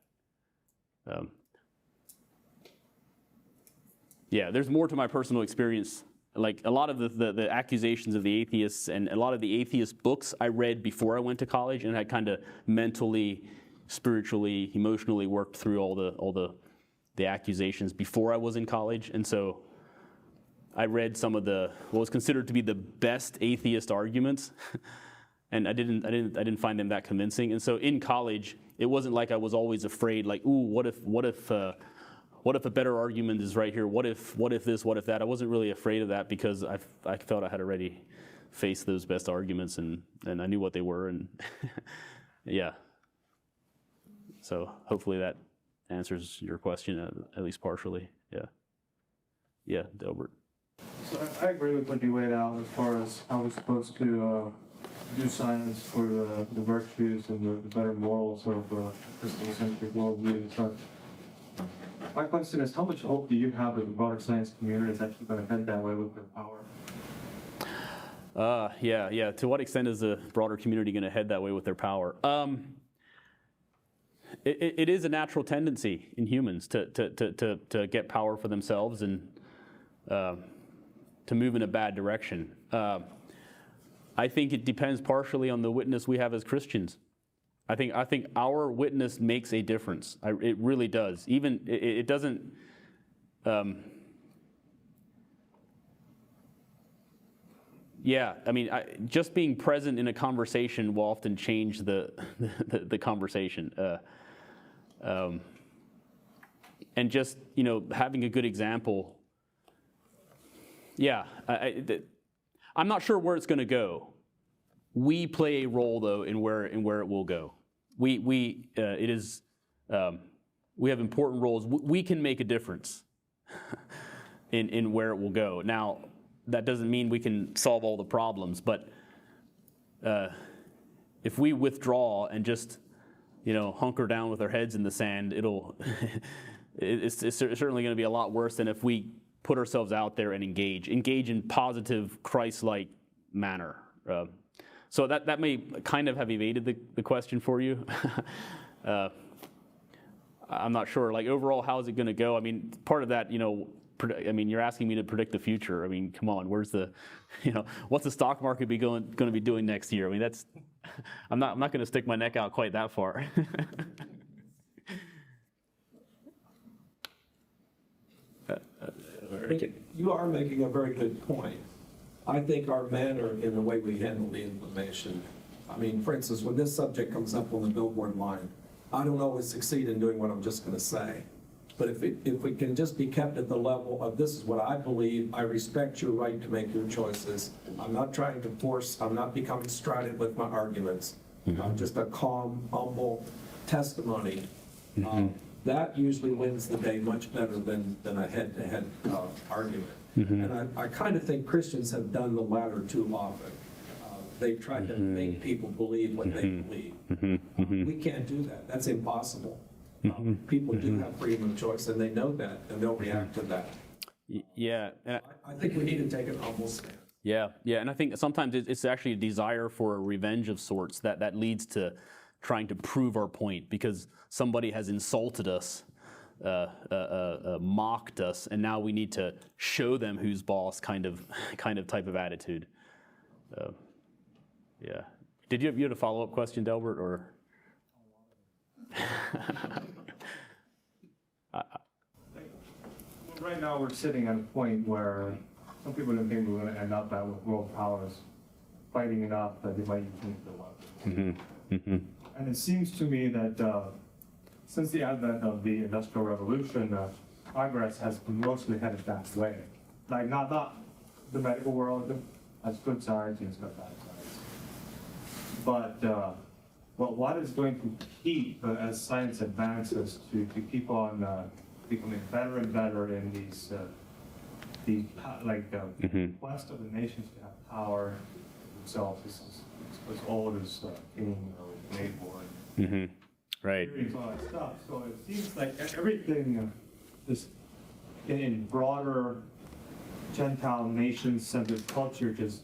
There's more to my personal experience. Like a lot of the accusations of the atheists and a lot of the atheist books I read before I went to college, and I kind of mentally, spiritually, emotionally worked through all the accusations before I was in college, and so I read some of what was considered to be the best atheist arguments, and I didn't find them that convincing. And so in college, it wasn't like I was always afraid, like, ooh, what if a better argument is right here? What if this? What if that? I wasn't really afraid of that because I felt I had already faced those best arguments and I knew what they were, and yeah. So hopefully that answers your question at least partially. Yeah, Delbert. So I agree with what you laid out as far as how we're supposed to do science for the virtues and the better morals of Christocentric worldview. But my question is, how much hope do you have that the broader science community is actually going to head that way with their power? To what extent is the broader community going to head that way with their power? It is a natural tendency in humans to get power for themselves and to move in a bad direction. I think it depends partially on the witness we have as Christians. I think our witness makes a difference. It really does. Even it doesn't. Just being present in a conversation will often change the conversation. And just having a good example. I'm not sure where it's going to go. We play a role, though, in where it will go. We have important roles. We can make a difference in where it will go. Now, that doesn't mean we can solve all the problems, but if we withdraw and just, hunker down with our heads in the sand, it's certainly going to be a lot worse than if we put ourselves out there and engage in positive, Christ-like manner. So that may kind of have evaded the question for you. I'm not sure. Like, overall, how is it going to go? I mean, part of that, you're asking me to predict the future. I mean, come on, where's the, what's the stock market going to be doing next year? I mean, I'm not going to stick my neck out quite that far. You are making a very good point. I think our manner in the way we handle the information, I mean, for instance, when this subject comes up on the billboard line, I don't always succeed in doing what I'm just going to say. But if we can just be kept at the level of, this is what I believe, I respect your right to make your choices. I'm not trying to force, I'm not becoming strident with my arguments. Just a calm, humble testimony. That usually wins the day much better than a head-to-head argument. And I kind of think Christians have done the latter too often. They've tried to make people believe what they believe. We can't do that. That's impossible. People do have freedom of choice, and they know that, and they'll react to that. Yeah. I think we need to take an humble stand. Yeah, and I think sometimes it's actually a desire for a revenge of sorts that leads to trying to prove our point because somebody has insulted us, mocked us, and now we need to show them who's boss kind of type of attitude. Yeah. Did you have a follow-up question, Delbert, or? Right now, we're sitting at a point where some people don't think we're going to end up with world powers fighting it out that they might use nuclear weapons. And it seems to me that since the advent of the Industrial Revolution, progress has mostly headed that way. Like, not the medical world has good science and it's got bad science. But what is going to keep, as science advances, to keep on becoming better and better in these, quest of the nations to have power themselves is as old as King or Mayborn. Right. All that stuff. So it seems like everything is in broader Gentile nation-centered culture just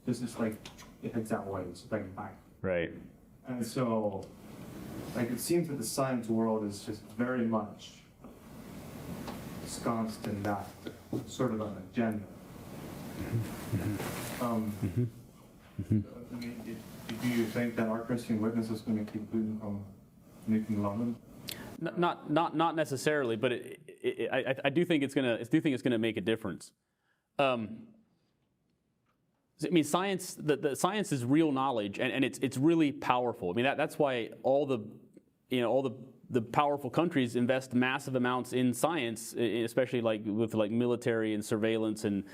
is like it heads that way. It's like back. Right. And so, like, it seems that the science world is just very much ensconced in that sort of an agenda. I mean, do you think that our Christian witness is going to keep Putin from nuking London? Not necessarily, but I do think it's gonna make a difference. I mean, science. The science is real knowledge, and it's really powerful. I mean, that's why all the powerful countries invest massive amounts in science, especially with military and surveillance and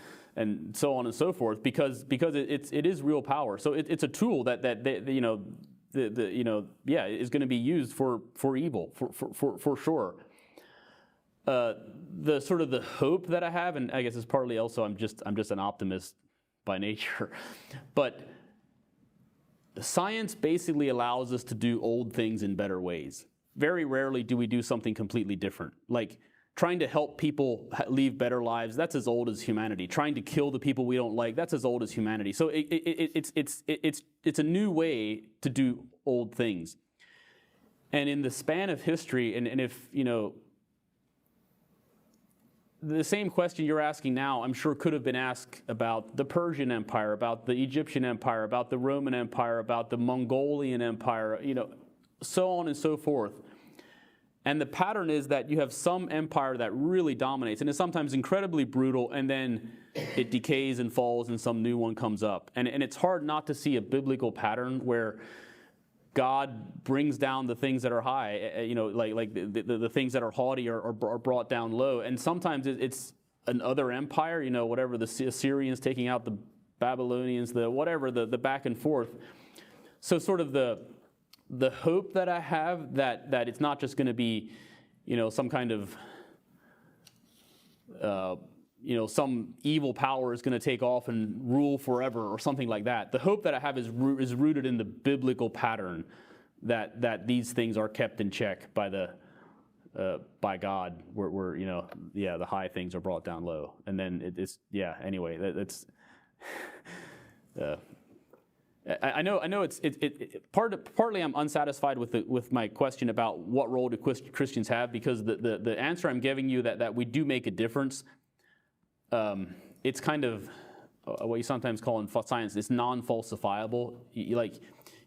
so on and so forth, because it is real power. So it's a tool that is going to be used for evil for sure. The sort of the hope that I have, and I guess it's partly also I'm just an optimist by nature, but science basically allows us to do old things in better ways. Very rarely do we do something completely different. Like trying to help people lead better lives, that's as old as humanity. Trying to kill the people we don't like, that's as old as humanity. So it's a new way to do old things. And in the span of history, and if, the same question you're asking now, I'm sure could have been asked about the Persian Empire, about the Egyptian Empire, about the Roman Empire, about the Mongolian Empire, so on and so forth. And the pattern is that you have some empire that really dominates, and is sometimes incredibly brutal, and then it decays and falls, and some new one comes up. And it's hard not to see a biblical pattern where God brings down the things that are high, like the things that are haughty are brought down low. And sometimes it's another empire, whatever, the Assyrians taking out Babylonians, the whatever, the back and forth. So sort of the hope that I have that it's not just going to be, some kind of, some evil power is going to take off and rule forever or something like that. The hope that I have is rooted in the biblical pattern that these things are kept in check by God, where the high things are brought down low, and then anyway, that's. I know it's partly I'm unsatisfied with my question about what role do Christians have, because the answer I'm giving you that we do make a difference. It's kind of what you sometimes call in science, it's non-falsifiable.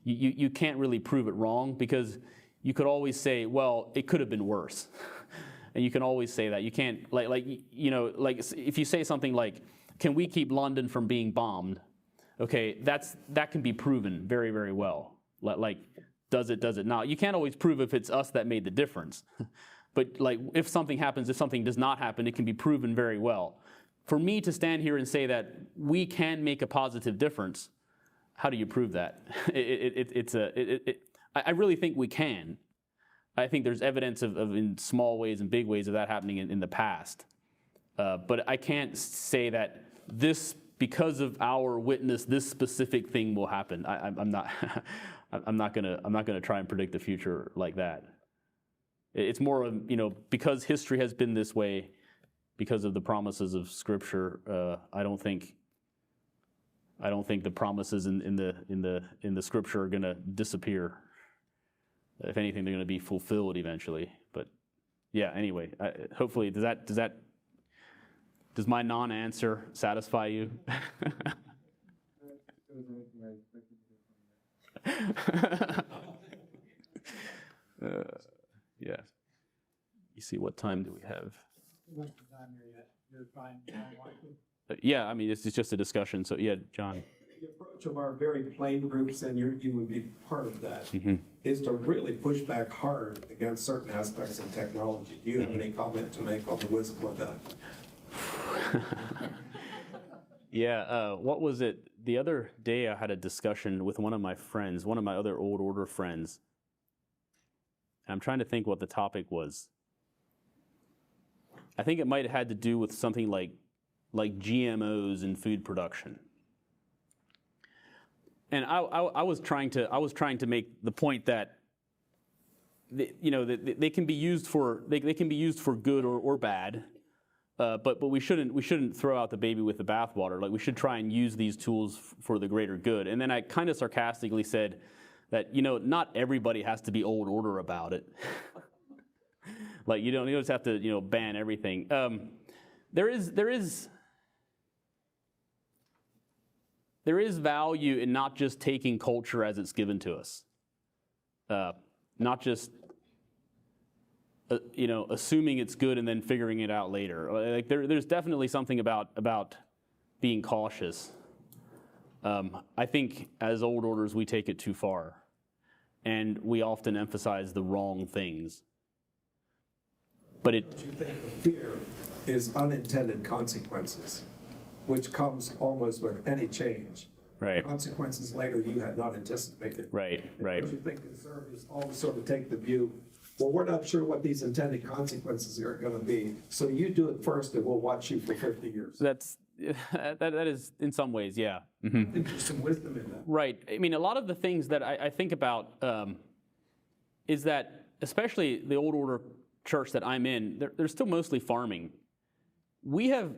You can't really prove it wrong, because you could always say, well, it could have been worse, and you can always say that. You can't if you say something like, can we keep London from being bombed? Okay, that can be proven very, very well. Does it not? You can't always prove if it's us that made the difference. But if something happens, if something does not happen, it can be proven very well. For me to stand here and say that we can make a positive difference, how do you prove that? I really think we can. I think there's evidence of in small ways and big ways of that happening in the past. But I can't say that because of our witness, this specific thing will happen. I'm not gonna try and predict the future like that. It's more of, because history has been this way, because of the promises of Scripture. I don't think the promises in the Scripture are gonna disappear. If anything, they're gonna be fulfilled eventually. But yeah, anyway, hopefully, does my non-answer satisfy you? Yeah. You see, what time do we have? Yeah, I mean, it's just a discussion. So yeah, John. The approach of our very plain groups, and you would be part of that, is to really push back hard against certain aspects of technology. Do you have any comment to make on the wisdom of that? Yeah, what was it? The other day I had a discussion with one of my friends, one of my other old order friends. And I'm trying to think what the topic was. I think it might have had to do with something like GMOs in food production. And I was trying to make the point that they can be used for good or bad. But we shouldn't throw out the baby with the bathwater. We should try and use these tools for the greater good. And then I kind of sarcastically said that not everybody has to be old order about it. You don't just have to ban everything. There is value in not just taking culture as it's given to us, not just. Assuming it's good and then figuring it out later. There's definitely something about being cautious. I think as old orders we take it too far, and we often emphasize the wrong things. But Don't you think the fear is unintended consequences, which comes almost with any change? Right. Consequences later you had not anticipated. Right. Don't you think conservatives always sort of take the view, well, we're not sure what these intended consequences are going to be, so you do it first and we'll watch you for 50 years. That is in some ways, yeah. I think there's some wisdom in that. Right. I mean, a lot of the things that I think about is that, especially the old order church that I'm in, they're still mostly farming. We are,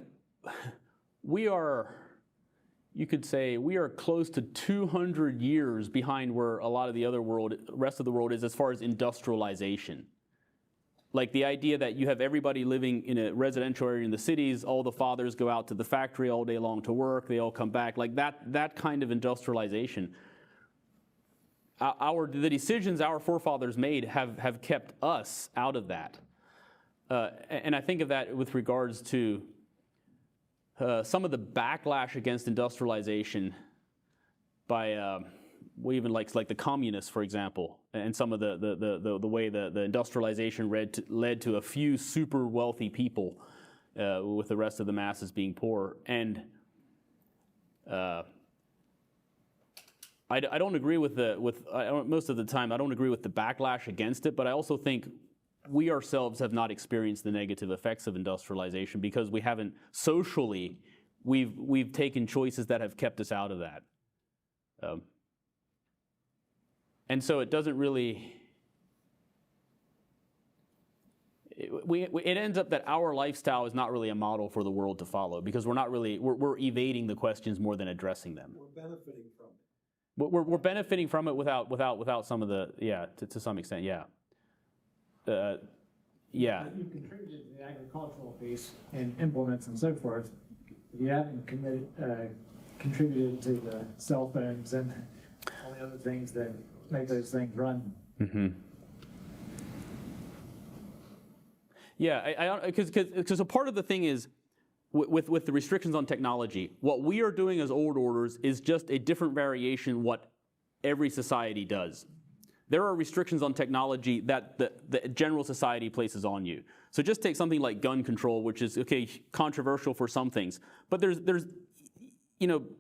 you could say, we are close to 200 years behind where a lot of the rest of the world is as far as industrialization. The idea that you have everybody living in a residential area in the cities, all the fathers go out to the factory all day long to work, they all come back, that kind of industrialization. The decisions our forefathers made have kept us out of that. And I think of that with regards to some of the backlash against industrialization by even like the communists, for example, and some of the way the industrialization led to a few super wealthy people with the rest of the masses being poor. And I don't agree with most of the time. I don't agree with the backlash against it, but I also think we ourselves have not experienced the negative effects of industrialization because we haven't socially. We've taken choices that have kept us out of that, and so it doesn't really. It ends up that our lifestyle is not really a model for the world to follow because we're evading the questions more than addressing them. We're benefiting from it. We're benefiting from it without some of the to some extent yeah. Yeah. You contributed to the agricultural piece and implements and so forth. You haven't contributed to the cell phones and all the other things that make those things run. Mm-hmm. Yeah, because a part of the thing is with the restrictions on technology, what we are doing as old orders is just a different variation what every society does. There are restrictions on technology that the general society places on you. So just take something like gun control, which is controversial for some things, but there's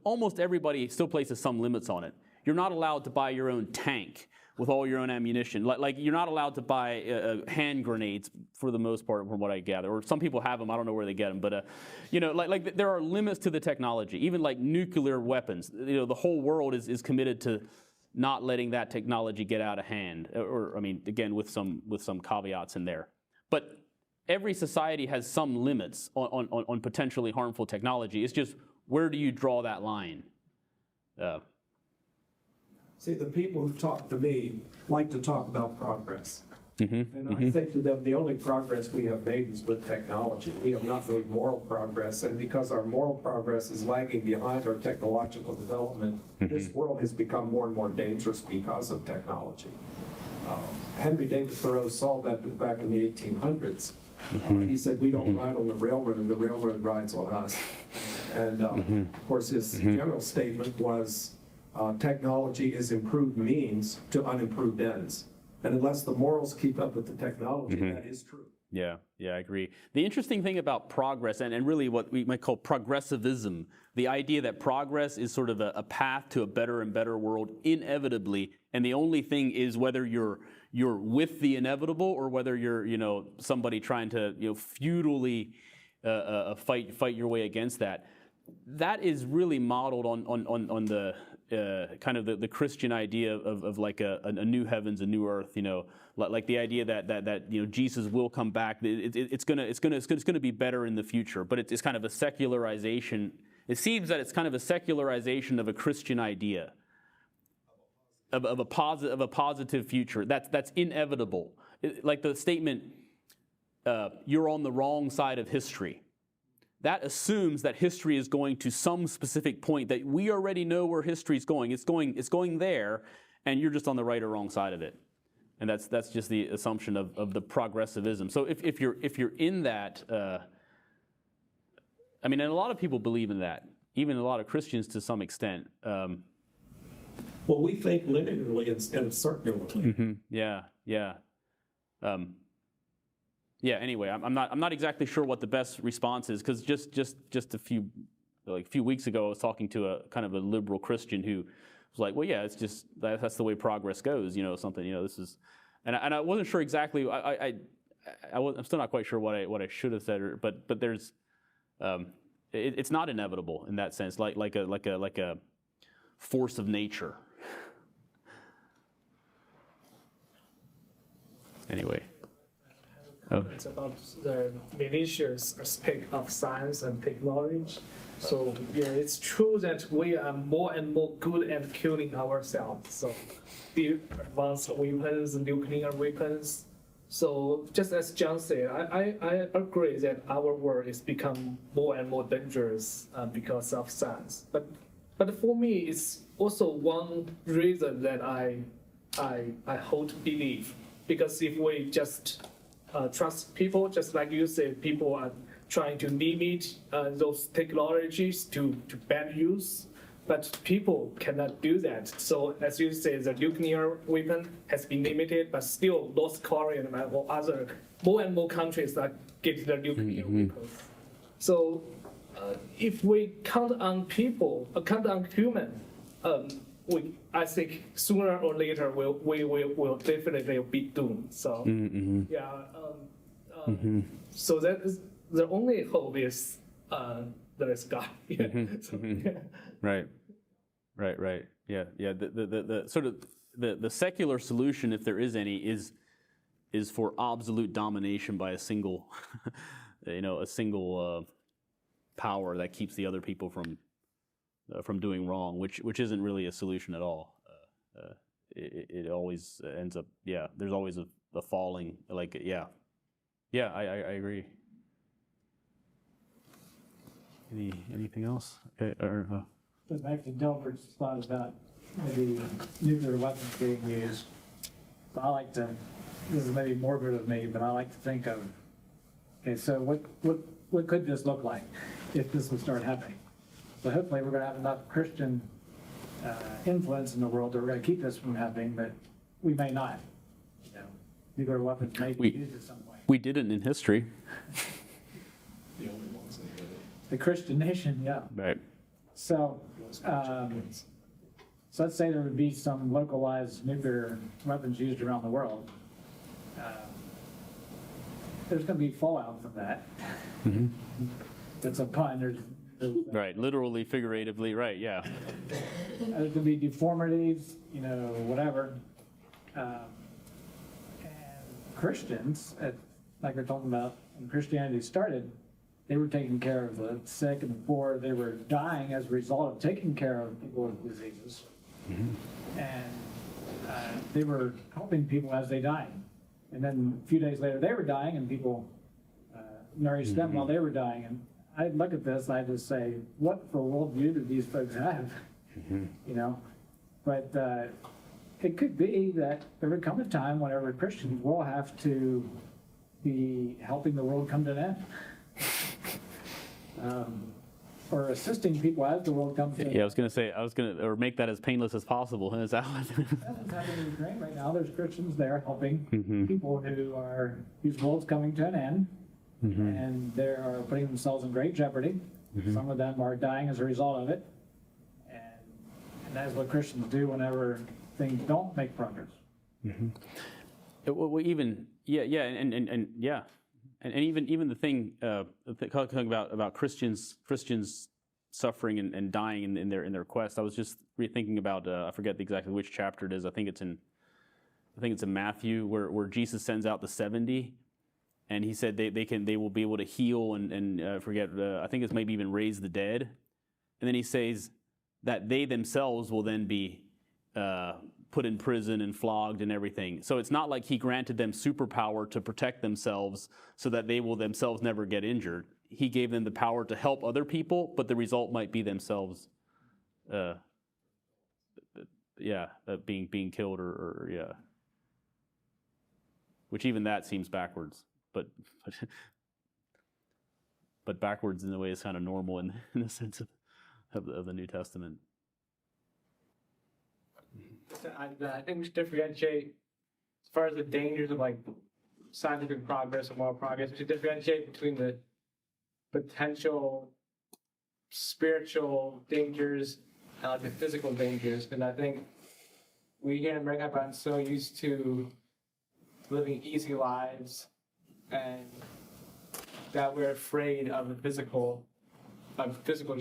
almost everybody still places some limits on it. You're not allowed to buy your own tank with all your own ammunition. Like you're not allowed to buy hand grenades for the most part, from what I gather. Or some people have them. I don't know where they get them. But like there are limits to the technology. Even like nuclear weapons. The whole world is committed to not letting that technology get out of hand. Or I mean, again, with some caveats in there. But every society has some limits on potentially harmful technology. It's just where do you draw that line? See, the people who talk to me like to talk about progress. Mm-hmm. And I think to them, the only progress we have made is with technology. We have not made moral progress, and because our moral progress is lagging behind our technological development, this world has become more and more dangerous because of technology. Henry David Thoreau saw that back in the 1800s. He said, we don't ride on the railroad, and the railroad rides on us. And of course, his general statement was, technology is improved means to unimproved ends. And unless the morals keep up with the technology, that is true. Yeah, I agree. The interesting thing about progress, and really what we might call progressivism, the idea that progress is sort of a path to a better and better world inevitably, and the only thing is whether you're with the inevitable or whether you're somebody trying to futilely fight your way against that. That is really modeled on the kind of the Christian idea of like a new heavens, a new earth. Like the idea that Jesus will come back. It's gonna be better in the future. But it's kind of a secularization. It seems that it's kind of a secularization of a Christian idea of a positive future. That's inevitable. Like the statement, "You're on the wrong side of history." That assumes that history is going to some specific point that we already know where history is going. It's going there, and you're just on the right or wrong side of it. And that's just the assumption of the progressivism. So if you're in that, and a lot of people believe in that, even a lot of Christians to some extent. Well, we think linearly instead of circularly. Yeah. Anyway, I'm not exactly sure what the best response is because just a few weeks ago I was talking to a kind of a liberal Christian who was like, well, yeah, it's just that's the way progress goes, something, this is, and I wasn't sure exactly. I'm still not quite sure what I should have said, but there's, it's not inevitable in that sense, like a force of nature. Anyway. It's about the malicious aspect of science and technology. So it's true that we are more and more good at killing ourselves. So the advanced weapons, nuclear weapons. So just as John said, I agree that our world is become more and more dangerous because of science. But for me, it's also one reason that I hold belief, because if we just trust people, just like you said, people are trying to limit those technologies to bad use, but people cannot do that. So as you say, the nuclear weapon has been limited, but still North Korea or other more and more countries are getting their nuclear weapons. So if we count on people, count on human, I think sooner or later we will definitely be doomed. So yeah, so that is the only hope is there is God. Yeah. So, yeah. Right. Yeah. The sort of the secular solution, if there is any, is for absolute domination by a single, a single power that keeps the other people from doing wrong, which isn't really a solution at all. It always ends up, there's always a falling, I agree. Anything else? Okay, But back to Delbert's thought about maybe nuclear weapons being used. So I like to, this is maybe morbid of me, but I like to think of, okay, so what could this look like if this would start happening? So hopefully we're going to have enough Christian influence in the world that we're going to keep this from happening, but we may not. Nuclear weapons may be used at some point. we did it in history. The Christian nation, yeah. Right. So, so let's say there would be some localized nuclear weapons used around the world. There's going to be fallout from that. It's a pun. There's Right. Literally, figuratively. Right. Yeah. there's going to be deformities, whatever. And Christians, like we're talking about, when Christianity started, they were taking care of the sick and the poor. They were dying as a result of taking care of people with diseases. And they were helping people as they died. And then a few days later, they were dying, and people nourished them while they were dying. And I'd look at this, I'd just say, what for worldview do these folks have? But it could be that there would come a time whenever Christians will have to be helping the world come to an end. Or assisting people as the world comes to an end. Yeah. I was gonna or make that as painless as possible. Is that what? That's what's happening in Ukraine right now. There's Christians there helping people whose world's coming to an end. And they are putting themselves in great jeopardy. Some of them are dying as a result of it. And that's what Christians do whenever things don't make progress. Well, even and even the thing talking about Christians suffering and dying in their quest. I was just rethinking about I forget exactly which chapter it is. I think it's in Matthew where Jesus sends out the 70, and he said they will be able to heal and forget I think it's maybe even raise the dead, and then he says that they themselves will then be put in prison and flogged and everything. So it's not like he granted them superpower to protect themselves so that they will themselves never get injured. He gave them the power to help other people, but the result might be themselves, being killed or. Which even that seems backwards, but backwards in a way is kind of normal in the sense of the New Testament. I think we should differentiate as far as the dangers of scientific progress and moral progress. We should differentiate between the potential spiritual dangers and the physical dangers. Because I think we here in America have gotten so used to living easy lives, and that we're afraid of the physical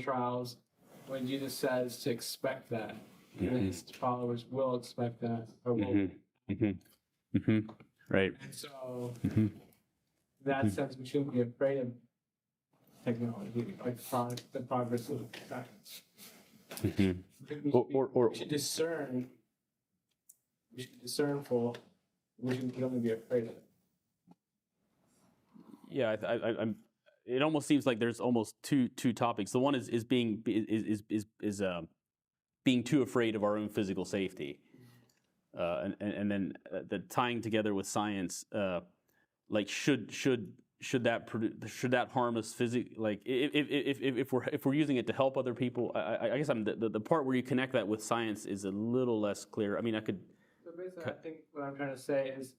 trials. When Jesus says to expect that. And his followers will expect that, or will. Right. And so, in that sense, we shouldn't be afraid of technology, the progress of science. We should discern. We should be discernful. We shouldn't only be afraid of it. Yeah, I'm. It almost seems like there's almost two topics. The one is being too afraid of our own physical safety, and then the tying together with science, should that harm us physically? Like if we're using it to help other people, I guess the part where you connect that with science is a little less clear. I mean, I could. So basically, I think what I'm trying to say is,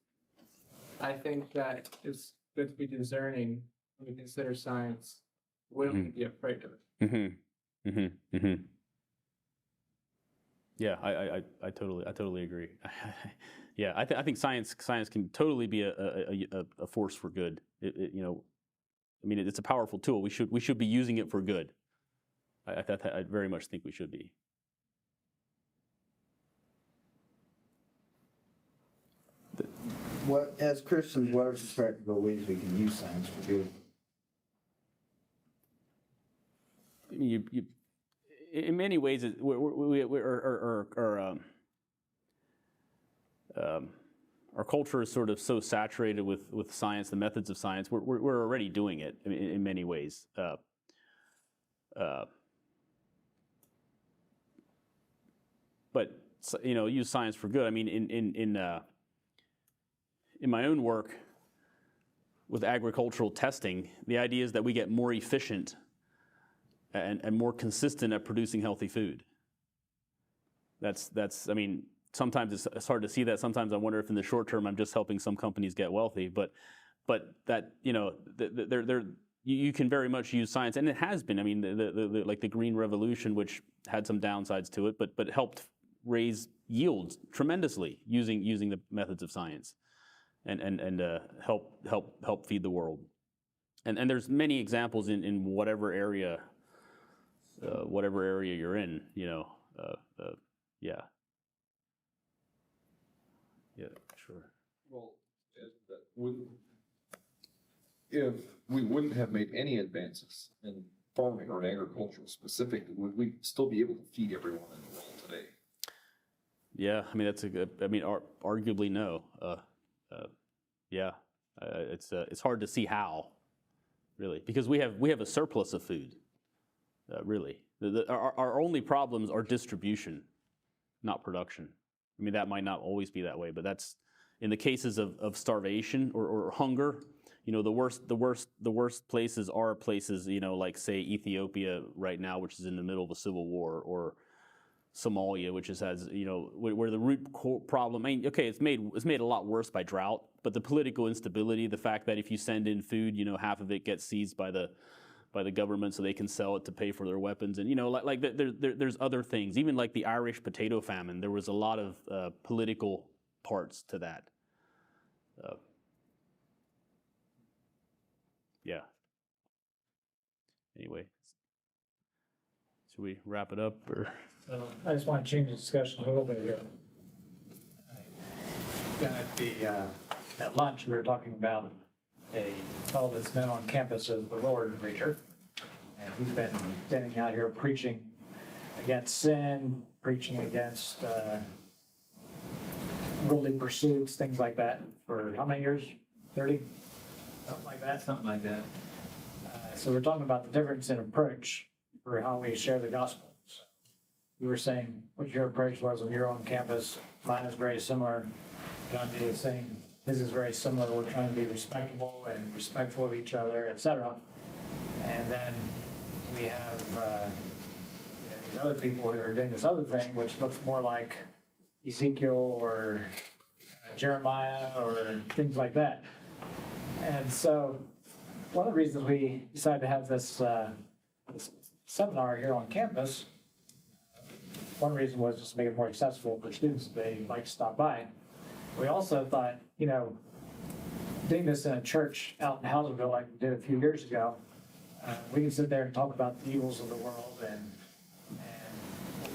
I think that it's good to be discerning when we consider science, We don't be afraid of it. Mm-hmm. Mm-hmm. Mm-hmm. Yeah, I totally agree. Yeah, I think science can totally be a force for good. You know, I mean, it's a powerful tool. We should be using it for good. I very much think we should be. What, as Christians, what are some practical ways we can use science for good? I mean, you in many ways, our culture is sort of so saturated with science, the methods of science. We're already doing it in many ways. But you know, use science for good. I mean, in my own work with agricultural testing, the idea is that we get more efficient and more consistent at producing healthy food. That's I mean, sometimes it's hard to see that. Sometimes I wonder if in the short term I'm just helping some companies get wealthy. But that, you know, you can very much use science, and it has been. I mean, like the Green Revolution, which had some downsides to it, but helped raise yields tremendously using the methods of science, and help feed the world. And there's many examples in whatever area you're in. You know, yeah. Yeah, sure. Well, if we wouldn't have made any advances in farming or agriculture specifically, would we still be able to feed everyone in the world today? Yeah, I mean that's a good. I mean, arguably no. Yeah, it's hard to see how, really, because we have a surplus of food. Really, our only problems are distribution, not production. I mean, that might not always be that way, but that's in the cases of starvation or hunger. You know, the worst places are places, you know, like say Ethiopia right now, which is in the middle of a civil war, or Somalia, which has, you know, where the root problem. I mean, okay, it's made a lot worse by drought, but the political instability, the fact that if you send in food, you know, half of it gets seized by the government so they can sell it to pay for their weapons. And, you know, like there's other things. Even like the Irish potato famine, there was a lot of political parts to that. Yeah. Anyway, should we wrap it up, or? I just want to change the discussion a little bit here. At lunch, we were talking about a fellow that's been on campus as the Lord preacher. And he's been standing out here preaching against sin, preaching against worldly pursuits, things like that, for how many years? 30? Something like that? Something like that. So we're talking about the difference in approach for how we share the gospel. So you were saying what your approach was when you're on campus. Mine is very similar. John D is saying his is very similar. We're trying to be respectable and respectful of each other, etc. And then we have these other people who are doing this other thing, which looks more like Ezekiel or Jeremiah or things like that. And so one of the reasons we decided to have this seminar here on campus, one reason was just to make it more accessible for students if they like to stop by. We also thought, you know, doing this in a church out in Housenville like we did a few years ago, we can sit there and talk about the evils of the world and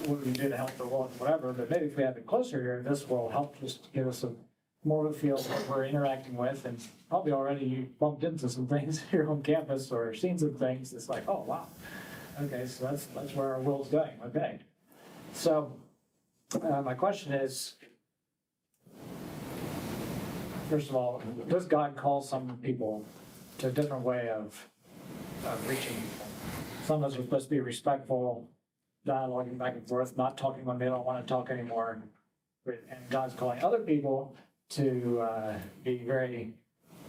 what we can do to help the world and whatever, but maybe if we have it closer here, this will help just give us more of a feel of what we're interacting with, and probably already you bumped into some things here on campus or seen some things. It's like, oh, wow. Okay, so that's where our world's going. Okay. So my question is, first of all, does God call some people to a different way of reaching people? Some of us are supposed to be respectful, dialoguing back and forth, not talking when they don't want to talk anymore. And God's calling other people to be very,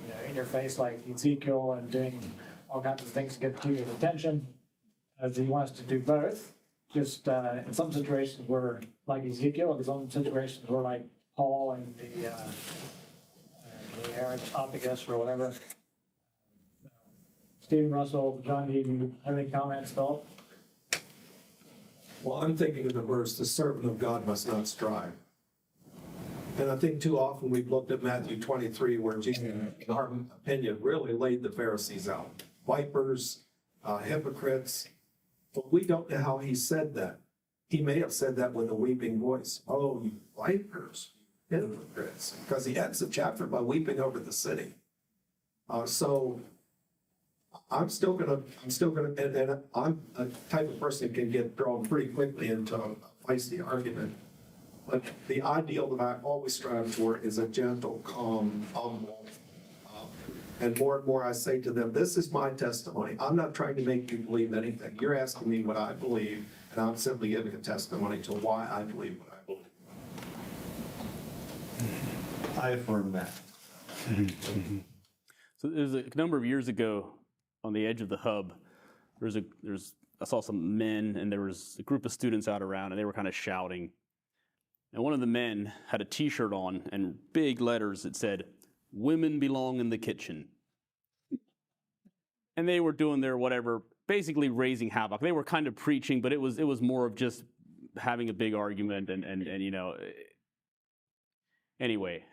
you know, in your face like Ezekiel and doing all kinds of things to get to your attention. As he wants to do both. Just in some situations we're like Ezekiel, in some situations we're like Paul and the Areopagus or whatever. Stephen Russell, John Eden, have any comments, Phillip? Well, I'm thinking of the verse, the servant of God must not strive. And I think too often we've looked at Matthew 23 where Jesus, in our opinion, really laid the Pharisees out. Vipers, hypocrites. But we don't know how he said that. He may have said that with a weeping voice. Oh, you vipers, hypocrites. Because he ends the chapter by weeping over the city. So I'm still gonna, and I'm a type of person that can get drawn pretty quickly into a feisty argument. But the ideal that I always strive for is a gentle, calm, humble. And more I say to them, this is my testimony. I'm not trying to make you believe anything. You're asking me what I believe, and I'm simply giving a testimony to why I believe what I believe. I affirm that. So there's a number of years ago on the edge of the hub, I saw some men, and there was a group of students out around, and they were kind of shouting. And one of the men had a T-shirt on, and big letters that said, "Women belong in the kitchen." And they were doing their whatever, basically raising havoc. They were kind of preaching, but it was more of just having a big argument and you know. Anyway,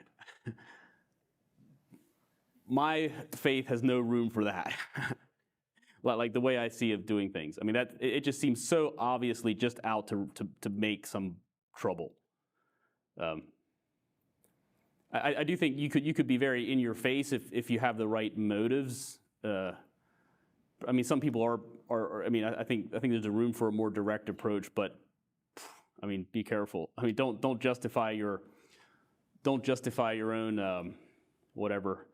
my faith has no room for that. Like the way I see of doing things. I mean, that it just seems so obviously just out to make some trouble. I do think you could be very in your face if you have the right motives. I mean, some people are I mean, I think there's a room for a more direct approach, but I mean, be careful. I mean, don't justify your own whatever.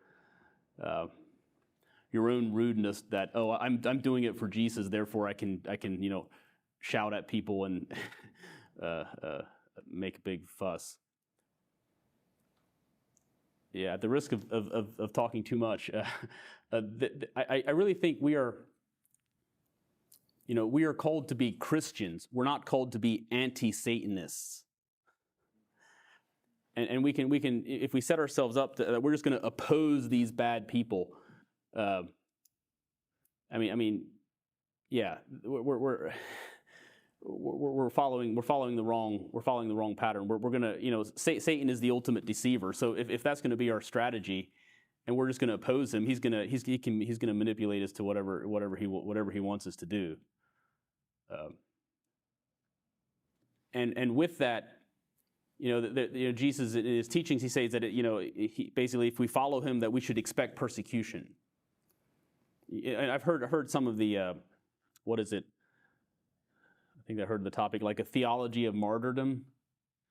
Your own rudeness that, oh, I'm doing it for Jesus, therefore I can you know, shout at people and make a big fuss. Yeah, at the risk of talking too much, I really think we are called to be Christians. We're not called to be anti-Satanists. And we can if we set ourselves up that we're just going to oppose these bad people. I mean, yeah, we're following the wrong pattern. We're gonna, you know, Satan is the ultimate deceiver. So if that's going to be our strategy, and we're just going to oppose him, he's gonna manipulate us to whatever he wants us to do. And with that, you know, Jesus in his teachings, he says that basically if we follow him, that we should expect persecution. And I've heard some of the what is it? I think I heard the topic like a theology of martyrdom,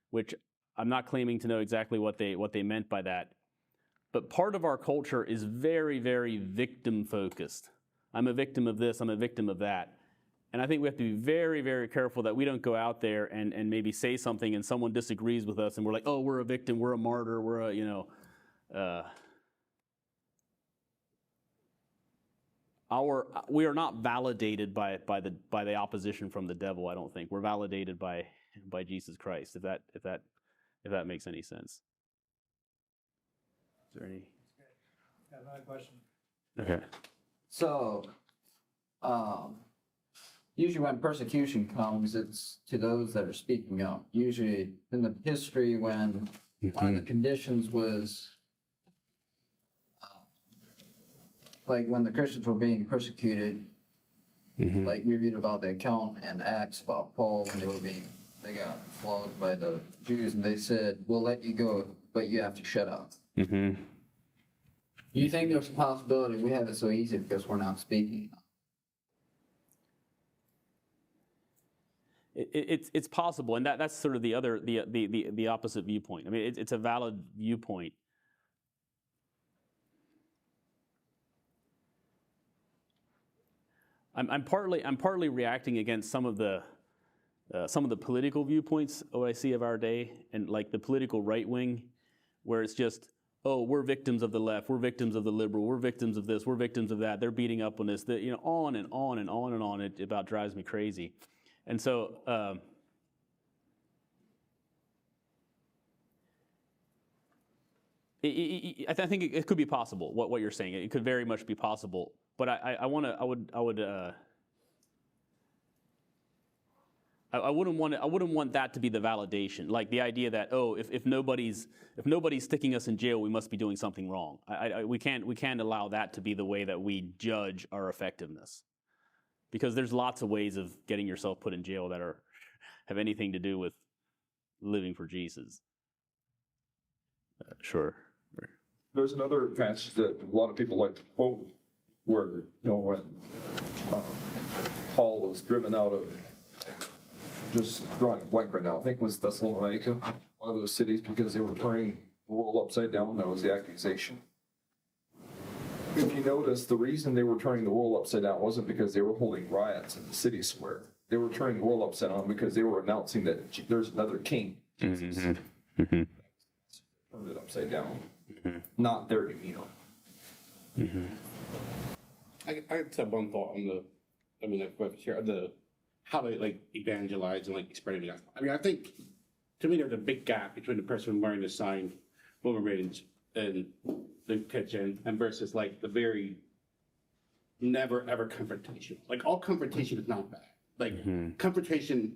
which I'm not claiming to know exactly what they meant by that. But part of our culture is very, very victim focused. I'm a victim of this, I'm a victim of that. And I think we have to be very, very careful that we don't go out there and maybe say something and someone disagrees with us and we're like, oh, we're a victim, we're a martyr, we're a, you know. We are not validated by the opposition from the devil. I don't think we're validated by Jesus Christ. If that makes any sense. Is there any? I have another question. Okay. So, usually when persecution comes, it's to those that are speaking up. Usually in the history when one of the conditions was like when the Christians were being persecuted, like we read about the account in Acts about Paul when they got flogged by the Jews, and they said, "We'll let you go, but you have to shut up." Do you think there's a possibility we have it so easy because we're not speaking? It's possible, and that's sort of the opposite viewpoint. I mean, it's a valid viewpoint. I'm partly reacting against some of the political viewpoints what I see of our day, and like the political right wing, where it's just, oh, we're victims of the left, we're victims of the liberal, we're victims of this, we're victims of that. They're beating up on this, on and on and on and on. It about drives me crazy, and so. I think it could be possible, what you're saying. It could very much be possible. But I wouldn't want that to be the validation, like the idea that, oh, if nobody's sticking us in jail, we must be doing something wrong. We can't allow that to be the way that we judge our effectiveness, because there's lots of ways of getting yourself put in jail that have anything to do with living for Jesus. Sure. There's another passage that a lot of people like to quote where, when Paul was driven out of, just drawing a blank right now, I think it was Thessalonica, one of those cities, because they were turning the world upside down. That was the accusation. If you notice, the reason they were turning the world upside down wasn't because they were holding riots in the city square. They were turning the world upside down because they were announcing that there's another king, Jesus. Turned it upside down, not their demeanor. I just have one thought on how they like evangelize and like spreading the gospel. I mean, I think to me there's a big gap between the person wearing the sign, woman range, and the kitchen, and versus like the very never ever confrontation. Like all confrontation is not bad. Like confrontation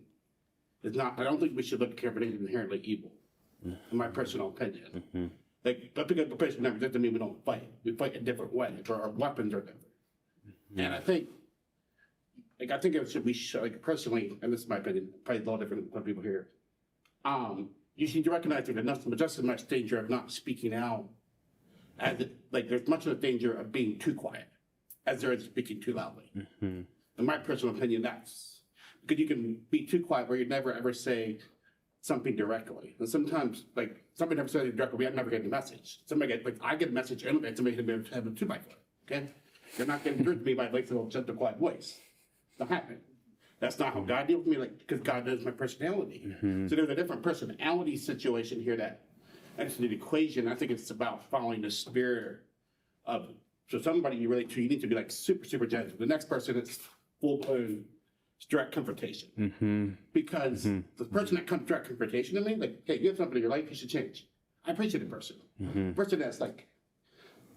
is not. I don't think we should look at confrontation as inherently evil, in my personal opinion. Like, but because the person never doesn't mean we don't fight. We fight a different way, or our weapons are different. And I think it should be like personally, and this is my opinion, probably a lot different than people here. You should recognize there's just as much danger of not speaking out as there's much of the danger of being too quiet as there is speaking too loudly. In my personal opinion, that's because you can be too quiet where you never ever say something directly. And sometimes, like, somebody never says it directly, we never get the message. I get a message, and somebody have a 2x4, okay? You're not getting through to me by like a gentle, quiet voice. It's not happening. That's not how God deals with me, because God knows my personality. So there's a different personality situation here that enters the equation. I think it's about following the spirit of, so somebody you relate to, you need to be like super, super gentle. The next person, it's full-blown direct confrontation. Because the person that comes direct confrontation to me, like, hey, you have something in your life, you should change. I appreciate the person. The person that's like,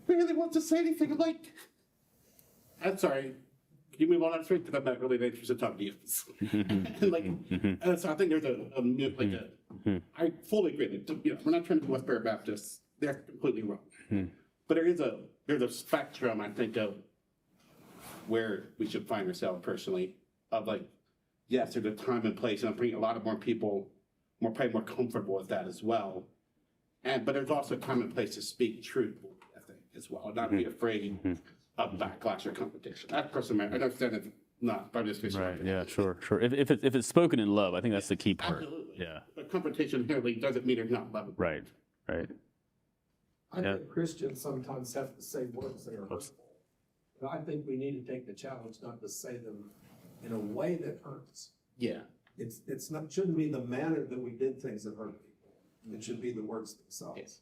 really wants to say anything, I'm like, I'm sorry, can you move on that street? Because I'm not really interested in talking to you. And so I think there's I fully agree that, we're not trying to be Westbury Baptists. They're completely wrong. But there's a spectrum, I think, of where we should find ourselves personally, of like, yes, there's a time and place, and I'm bringing a lot of more people probably more comfortable with that as well. But there's also a time and place to speak truth, I think, as well, and not be afraid of backlash or confrontation. That person, I understand it's not, but I'm just right. Yeah, sure. If it's spoken in love, I think that's the key part. Absolutely. Yeah. But confrontation inherently doesn't mean there's not love. Right. I think Christians sometimes have to say words that are hurtful. But I think we need to take the challenge not to say them in a way that hurts. Yeah. Shouldn't be the manner that we did things that hurt people. It should be the words themselves. Yes.